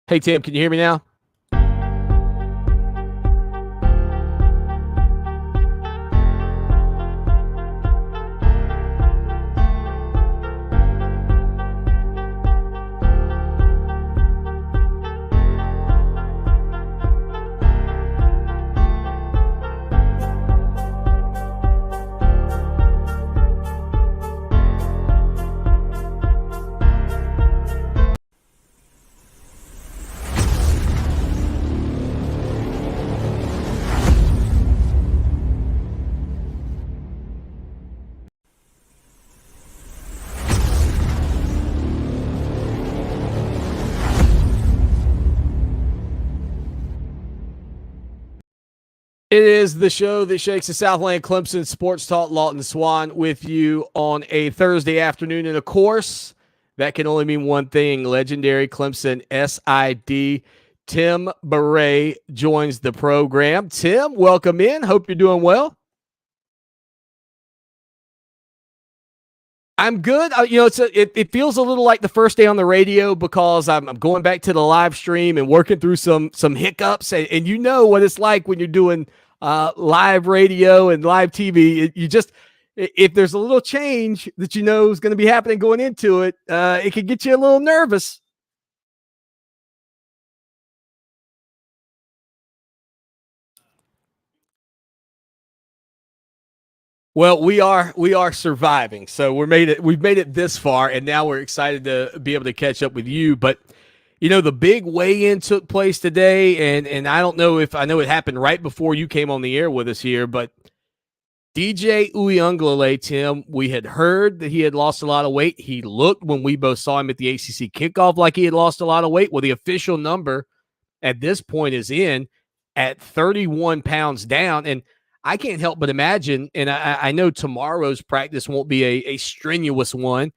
Hey, Tim, can you hear me now? It is the show that shakes the Southland Clemson Sports Talk. Lawton Swan with you on a Thursday afternoon. And of course, that can only mean one thing. Legendary Clemson SID Tim Beret joins the program. Tim, welcome in. Hope you're doing well. I'm good. It feels a little like the first day on the radio because I'm going back to the live stream and working through some hiccups. And you know what it's like when you're doing live radio and live TV. If there's a little change that you know is going to be happening going into it, it can get you a little nervous. Well, we are surviving. So we've made it this far, and now we're excited to be able to catch up with you. But the big weigh-in took place today, and I don't know if I know it happened right before you came on the air with us here, but DJ Uiagalelei, Tim, we had heard that he had lost a lot of weight. He looked, when we both saw him at the ACC kickoff, like he had lost a lot of weight. Well, the official number at this point is in at 31 pounds down, and I can't help but imagine, and I know tomorrow's practice won't be a strenuous one,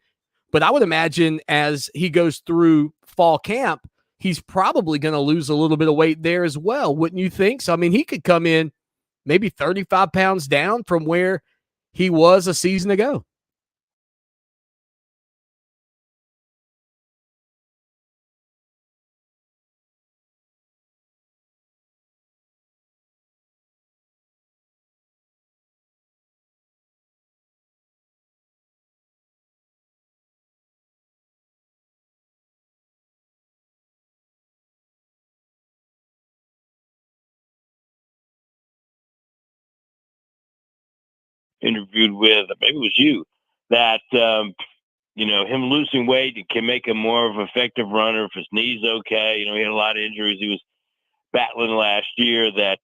but I would imagine as he goes through fall camp, he's probably going to lose a little bit of weight there as well, wouldn't you think? So, I mean, he could come in maybe 35 pounds down from where he was a season ago. Interviewed with, maybe it was you, that him losing weight can make him more of an effective runner if his knee's okay. He had a lot of injuries he was battling last year. That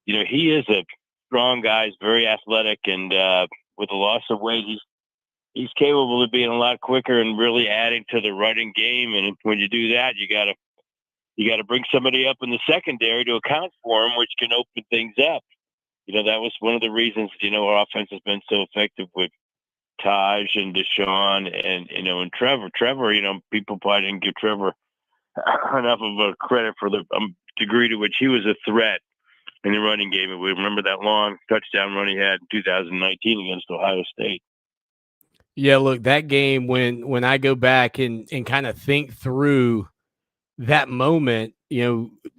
he is a strong guy. He's very athletic, and with the loss of weight, he's capable of being a lot quicker and really adding to the running game. And when you do that, you got to bring somebody up in the secondary to account for him, which can open things up. That was one of the reasons, our offense has been so effective with Taj and Deshaun and Trevor. Trevor, people probably didn't give Trevor enough of a credit for the degree to which he was a threat in the running game. And we remember that long touchdown run he had in 2019 against Ohio State. Yeah, look, that game, when I go back and kind of think through that moment,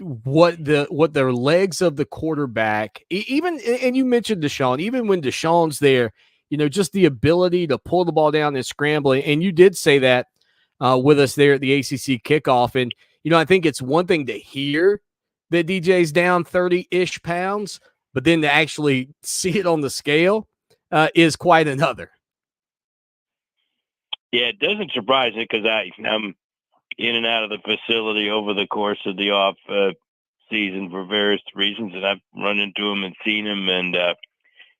what the legs of the quarterback, even, and you mentioned Deshaun, even when Deshaun's there, just the ability to pull the ball down and scramble. And you did say that with us there at the ACC kickoff. And, I think it's one thing to hear that DJ's down 30-ish pounds, but then to actually see it on the scale is quite another. Yeah, it doesn't surprise me because I'm in and out of the facility over the course of the off season for various reasons, and I've run into him and seen him, and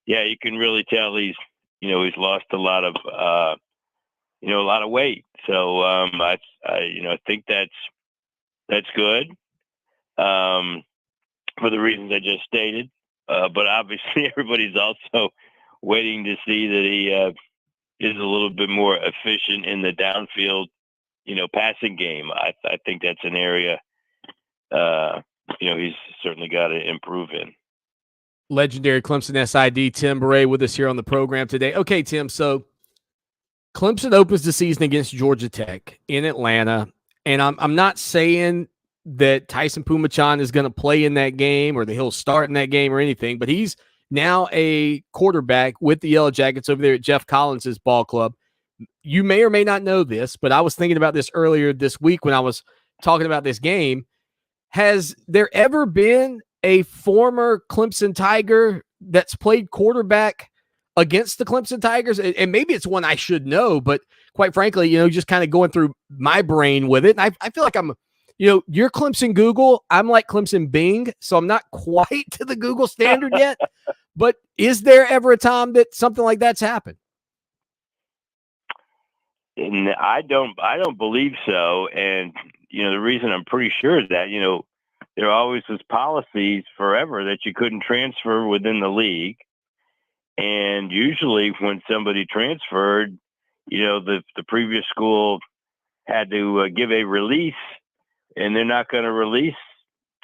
you can really tell he's lost a lot of weight. So I think that's good for the reasons I just stated. But obviously, everybody's also waiting to see that he is a little bit more efficient in the downfield passing game. I think that's an area, he's certainly got to improve in. Legendary Clemson SID Tim Beret with us here on the program today. Okay, Tim, so Clemson opens the season against Georgia Tech in Atlanta. And I'm not saying that Tyson Pumachan is going to play in that game or that he'll start in that game or anything, but he's now a quarterback with the Yellow Jackets over there at Jeff Collins's ball club. You may or may not know this, but I was thinking about this earlier this week when I was talking about this game. Has there ever been a former Clemson Tiger that's played quarterback against the Clemson Tigers? And maybe it's one I should know, but quite frankly, just kind of going through my brain with it. And I feel like I'm, you're Clemson Google. I'm like Clemson Bing. So I'm not quite to the Google standard yet. But is there ever a time that something like that's happened? And I don't believe so. And, the reason I'm pretty sure is that, there always was policies forever that you couldn't transfer within the league. And usually when somebody transferred, the previous school had to give a release, and they're not going to release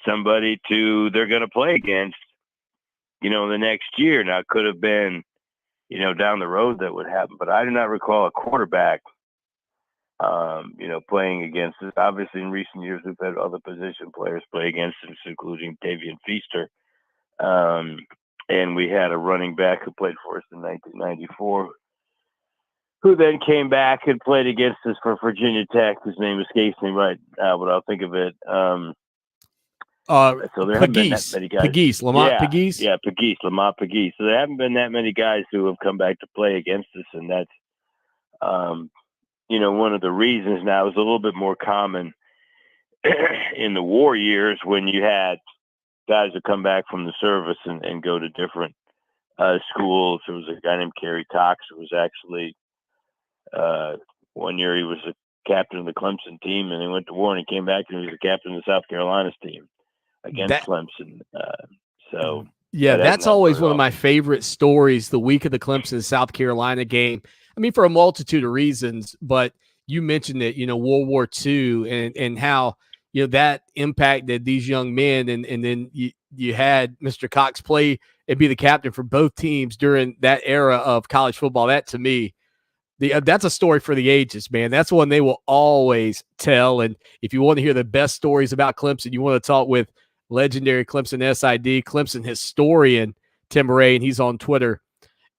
somebody they're going to play against, the next year. Now, it could have been, down the road that would happen, but I do not recall a quarterback, playing against us. Obviously, in recent years, we've had other position players play against us, including Tavian Feaster. And we had a running back who played for us in 1994, who then came back and played against us for Virginia Tech. His name escapes me right now, but I'll think of it. So there haven't been that many guys. Lamont Pegues? Yeah, Pegues, Lamont Pegues. So there haven't been that many guys who have come back to play against us, and that's, one of the reasons. Now it's a little bit more common in the war years when you had guys who come back from the service and go to different schools. There was a guy named Kerry Cox who was actually one year he was a captain of the Clemson team, and he went to war and he came back and he was a captain of the South Carolina's team against Clemson. That's always one of my favorite stories, the week of the Clemson South Carolina game. I mean, for a multitude of reasons, but you mentioned it, World War II and how, that impacted these young men. And then you had Mr. Cox play and be the captain for both teams during that era of college football. That, to me, that's a story for the ages, man. That's one they will always tell. And if you want to hear the best stories about Clemson, you want to talk with legendary Clemson SID, Clemson historian Tim Beret, and he's on Twitter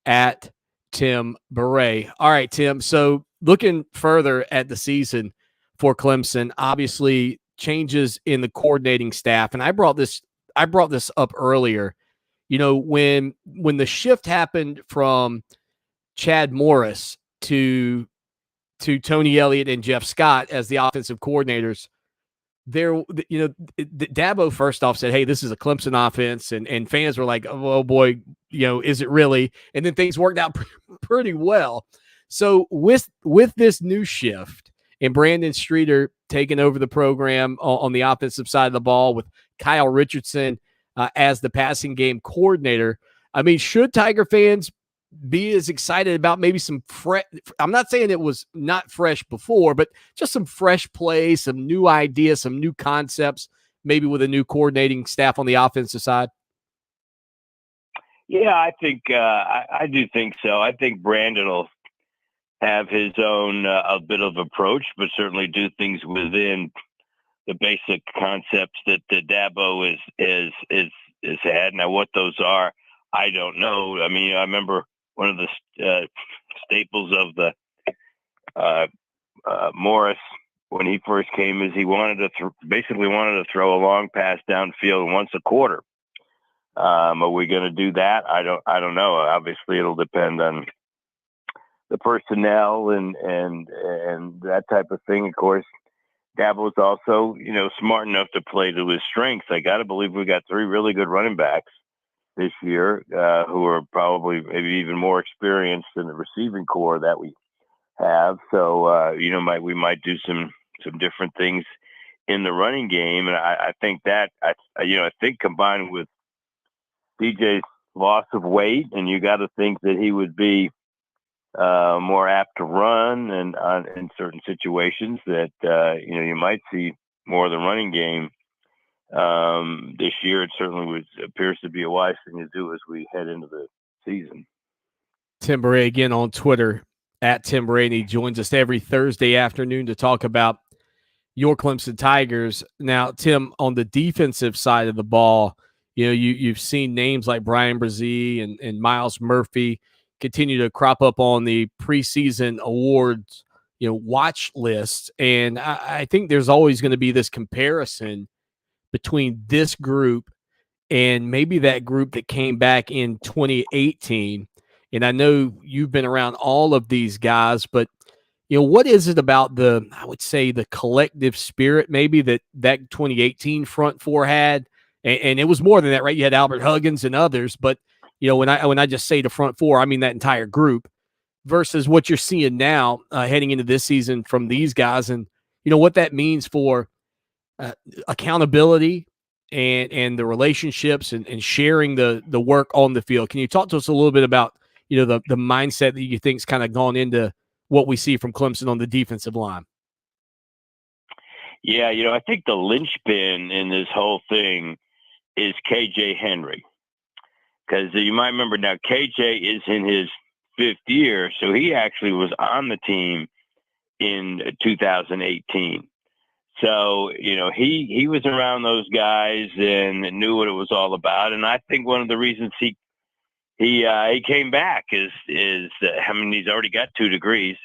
at Tim Beret. All right, Tim. So looking further at the season for Clemson, obviously changes in the coordinating staff. And I brought this up earlier. When the shift happened from Chad Morris to Tony Elliott and Jeff Scott as the offensive coordinators, Dabo first off said, hey, this is a Clemson offense. And fans were like, oh boy, is it really? And then things worked out pretty well. So with this new shift and Brandon Streeter taking over the program on the offensive side of the ball with Kyle Richardson as the passing game coordinator, I mean, should Tiger fans be as excited about maybe some fresh? I'm not saying it was not fresh before, but just some fresh plays, some new ideas, some new concepts, maybe with a new coordinating staff on the offensive side. Yeah, I think I do think so. I think Brandon will have his own a bit of approach, but certainly do things within the basic concepts that the Dabo is had. Now, what those are, I don't know. I mean, I remember one of the staples of the Morris when he first came is he wanted to basically wanted to throw a long pass downfield once a quarter. Are we going to do that? I don't know. Obviously, it'll depend on the personnel and that type of thing. Of course, Dabo's also, smart enough to play to his strengths. I got to believe we got 3 really good running backs this year who are probably maybe even more experienced than the receiving core that we have. So, we might do some different things in the running game. And I think that, I think combined with DJ's loss of weight, and you got to think that he would be more apt to run and in certain situations that, you might see more of the running game this year. It certainly appears to be a wise thing to do as we head into the season. Tim Beret again on Twitter at Tim Beret, and he joins us every Thursday afternoon to talk about, your Clemson Tigers. Now, Tim, on the defensive side of the ball, you've seen names like Brian Brzee and Miles Murphy continue to crop up on the preseason awards, watch list. And I think there's always going to be this comparison between this group and maybe that group that came back in 2018. And I know you've been around all of these guys, but what is it about I would say the collective spirit maybe that 2018 front four had? And it was more than that, right? You had Albert Huggins and others, but when I just say the front four, I mean that entire group versus what you're seeing now heading into this season from these guys, and what that means for accountability and the relationships and sharing the work on the field. Can you talk to us a little bit about the mindset that you think's kind of gone into what we see from Clemson on the defensive line? Yeah, I think the linchpin in this whole thing is KJ Henry, because you might remember now KJ is in his 5th year, so he actually was on the team in 2018. So, he was around those guys and knew what it was all about. And I think one of the reasons he came back is he's already got 2 degrees.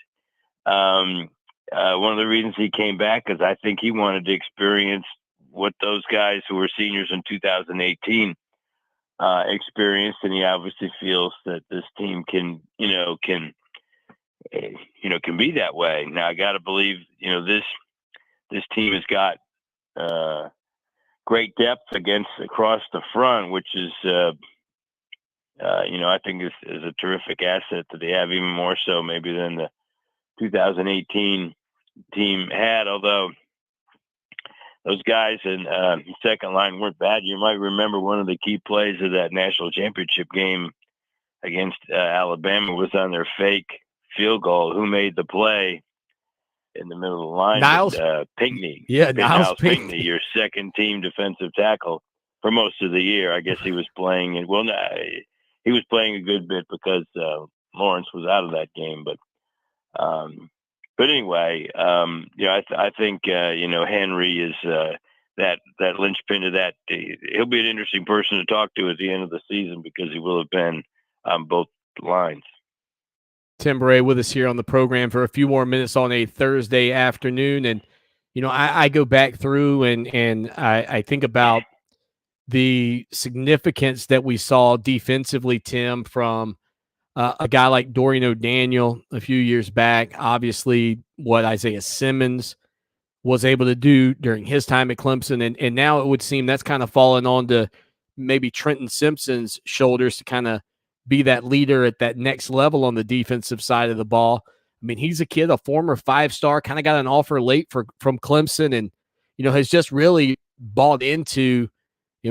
One of the reasons he came back is I think he wanted to experience what those guys who were seniors in 2018 experienced, and he obviously feels that this team can be that way. Now I got to believe, this team has got great depth across the front, which is, I think is a terrific asset that they have, even more so maybe than the 2018 team had. Although those guys in second line weren't bad. You might remember one of the key plays of that national championship game against Alabama was on their fake field goal. Who made the play in the middle of the line? Niles Pinckney. Yeah, Niles Pinckney, your second team defensive tackle for most of the year. I guess he was playing, and he was playing a good bit because Lawrence was out of that game. But anyway, I think Henry is that linchpin of that. He'll be an interesting person to talk to at the end of the season because he will have been on both lines. Tim Bray with us here on the program for a few more minutes on a Thursday afternoon. And, I go back through and I think about the significance that we saw defensively, Tim, from a guy like Dorian O'Daniel a few years back. Obviously, what Isaiah Simmons was able to do during his time at Clemson. And now it would seem that's kind of fallen onto maybe Trenton Simpson's shoulders to kind of be that leader at that next level on the defensive side of the ball. I mean, he's a kid, a former 5-star, kind of got an offer late from Clemson and, has just really bought into,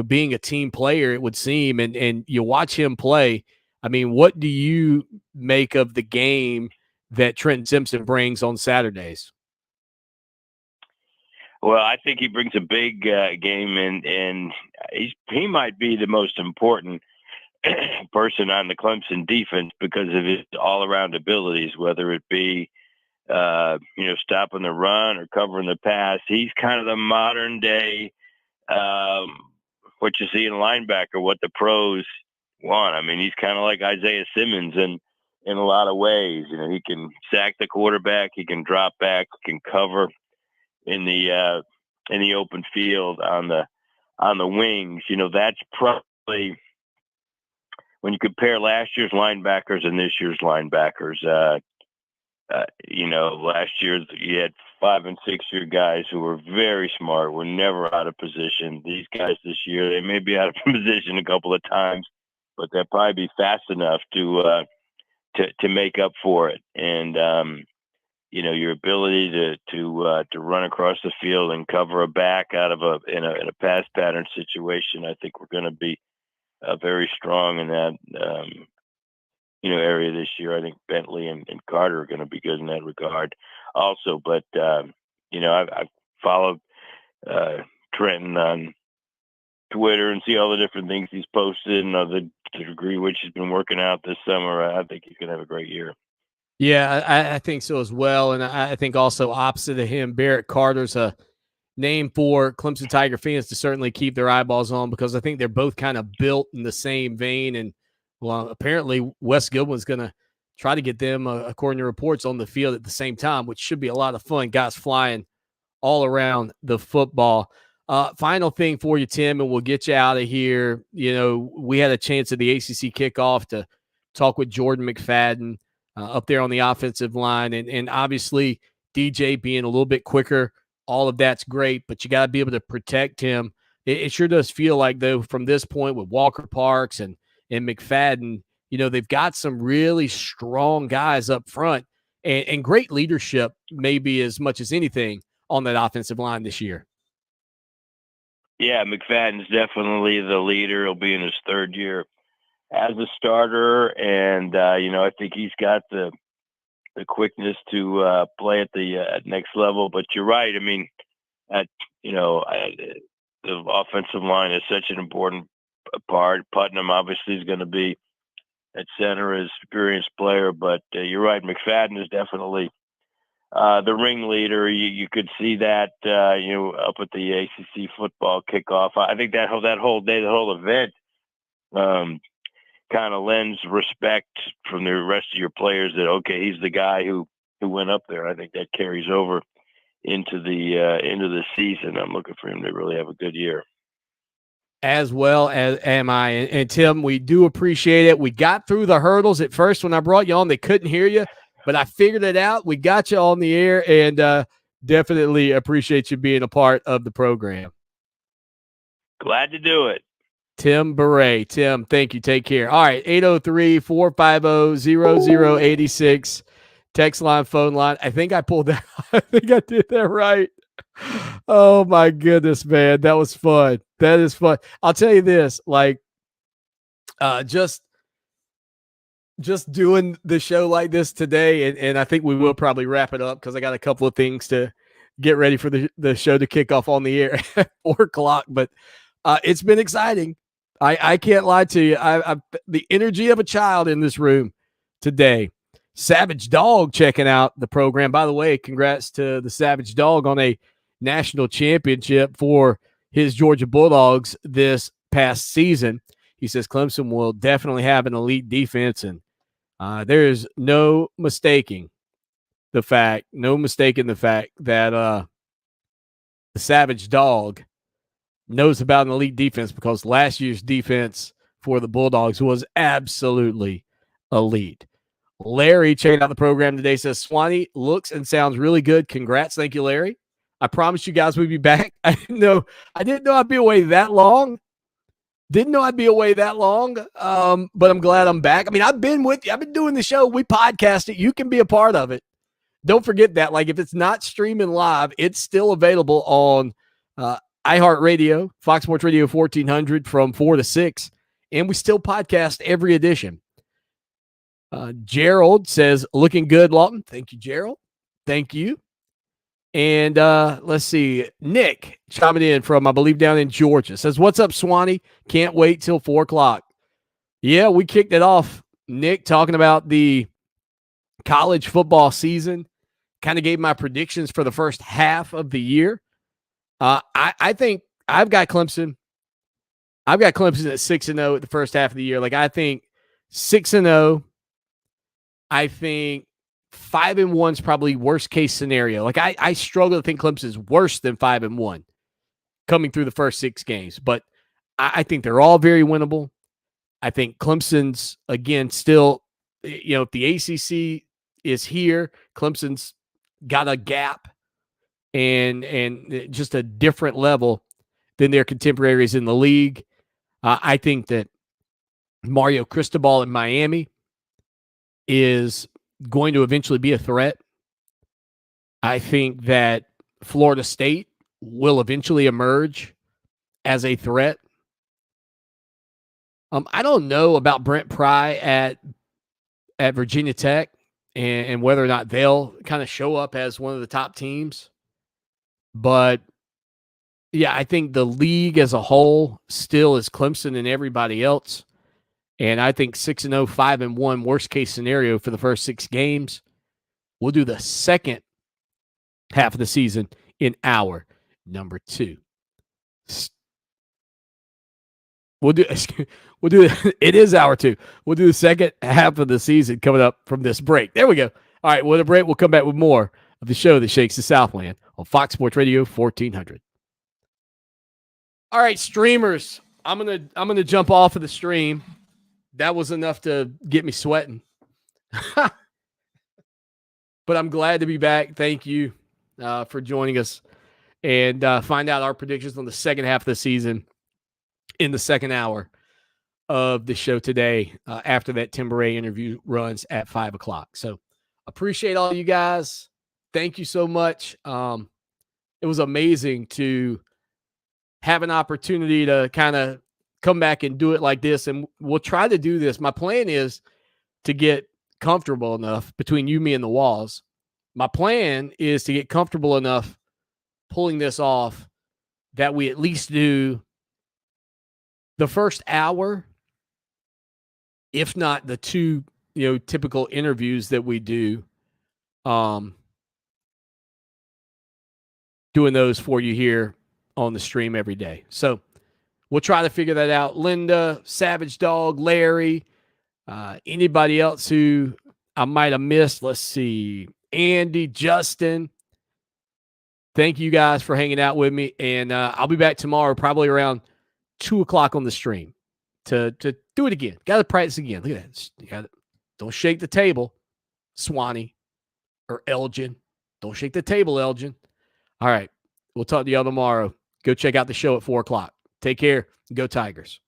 being a team player, it would seem. And you watch him play. I mean, what do you make of the game that Trent Simpson brings on Saturdays? Well, I think he brings a big game, and he might be the most important person on the Clemson defense because of his all-around abilities, whether it be stopping the run or covering the pass. He's kind of the modern day what you see in linebacker, what the pros want. I mean, he's kind of like Isaiah Simmons in a lot of ways. He can sack the quarterback, he can drop back, he can cover in the open field on the wings. That's probably, when you compare last year's linebackers and this year's linebackers, last year you had 5- and 6-year guys who were very smart, were never out of position. These guys this year, they may be out of position a couple of times, but they'll probably be fast enough to make up for it. And your ability to run across the field and cover a back out of in a pass pattern situation, I think we're going to be very strong in that area this year. I think Bentley and Carter are going to be good in that regard also. But I've followed Trenton on Twitter and see all the different things he's posted and the degree which he's been working out this summer. I think he's going to have a great year. Yeah, I think so as well. And I think also opposite of him, Barrett Carter's a name for Clemson Tiger fans to certainly keep their eyeballs on, because I think they're both kind of built in the same vein. And well, apparently Wes Goodwin's going to try to get them, according to reports, on the field at the same time, which should be a lot of fun. Guys flying all around the football. Final thing for you, Tim, and we'll get you out of here. You know, we had a chance at the ACC kickoff to talk with Jordan McFadden up there on the offensive line. And obviously DJ being a little bit quicker, all of that's great, but you got to be able to protect him. It sure does feel like, though, from this point with Walker Parks and McFadden, you know, they've got some really strong guys up front and great leadership, maybe as much as anything, on that offensive line this year. Yeah, McFadden's definitely the leader. He'll be in his third year as a starter, and I think he's got the quickness to play at next level. But you're right. I mean, the offensive line is such an important part. Putnam obviously is going to be at center, as experienced player, but you're right. McFadden is definitely the ringleader. You could see that up at the ACC football kickoff. I think that whole day, the whole event, kind of lends respect from the rest of your players that, okay, he's the guy who went up there. I think that carries over into the season. I'm looking for him to really have a good year. As well as am I. And Tim, we do appreciate it. We got through the hurdles at first when I brought you on. They couldn't hear you, but I figured it out. We got you on the air, and definitely appreciate you being a part of the program. Glad to do it. Tim Beret. Tim, thank you. Take care. All right, 803-450-0086. Text line, phone line. I think I pulled that. I think I did that right. Oh, my goodness, man. That was fun. That is fun. I'll tell you this, just doing the show like this today, and I think we will probably wrap it up because I got a couple of things to get ready for the show to kick off on the air at 4:00. But it's been exciting. I can't lie to you. I the energy of a child in this room today. Savage Dog checking out the program. By the way, congrats to the Savage Dog on a national championship for his Georgia Bulldogs this past season. He says Clemson will definitely have an elite defense, and there is no mistaking the fact that the Savage Dog knows about an elite defense, because last year's defense for the Bulldogs was absolutely elite. Larry checking out the program today says Swanny looks and sounds really good. Congrats. Thank you, Larry. I promised you guys we'd be back. I didn't know I'd be away that long. But I'm glad I'm back. I mean, I've been with you. I've been doing the show. We podcast it. You can be a part of it. Don't forget that. Like, if it's not streaming live, it's still available on iHeartRadio, Fox Sports Radio 1400 from 4 to 6. And we still podcast every edition. Gerald says, looking good, Lawton. Thank you, Gerald. Thank you. And let's see. Nick chiming in from, I believe, down in Georgia, says, what's up, Swanny? Can't wait till 4:00. Yeah, we kicked it off, Nick, talking about the college football season. Kind of gave my predictions for the first half of the year. I think I've got Clemson. At 6-0 at the first half of the year. Like, I think 6-0. I think 5-1 is probably worst case scenario. Like, I struggle to think Clemson's worse than 5-1 coming through the first 6 games, but I think they're all very winnable. I think Clemson's, again, still, if the ACC is here, Clemson's got a gap and just a different level than their contemporaries in the league. I think that Mario Cristobal in Miami is going to eventually be a threat. I think that Florida State will eventually emerge as a threat. I don't know about Brent Pry at Virginia Tech and whether or not they'll kind of show up as one of the top teams. But, yeah, I think the league as a whole still is Clemson and everybody else. And I think 6-0, 5-1, worst case scenario for the first 6 games. We'll do the second half of the season in our number 2. We'll do it is hour 2. We'll do the second half of the season coming up from this break. There we go. All right, with a break, we'll come back with more of the show that shakes the Southland on Fox Sports Radio 1400. All right, streamers, I'm gonna jump off of the stream. That was enough to get me sweating. But I'm glad to be back. Thank you for joining us and find out our predictions on the second half of the season in the second hour of the show today after that Tim Beret interview runs at 5 o'clock. So appreciate all you guys. Thank you so much. It was amazing to have an opportunity to kind of come back and do it like this. And we'll try to do this. My plan is to get comfortable enough between you, me, and the walls. My plan is to get comfortable enough pulling this off that we at least do the first hour, if not the 2, typical interviews that we do, doing those for you here on the stream every day. So we'll try to figure that out. Linda, Savage Dog, Larry, anybody else who I might have missed. Let's see. Andy, Justin. Thank you guys for hanging out with me. And I'll be back tomorrow, probably around 2 o'clock on the stream to do it again. Got to practice again. Look at that. Don't shake the table, Swanny or Elgin. Don't shake the table, Elgin. All right. We'll talk to y'all tomorrow. Go check out the show at 4 o'clock. Take care. Go Tigers.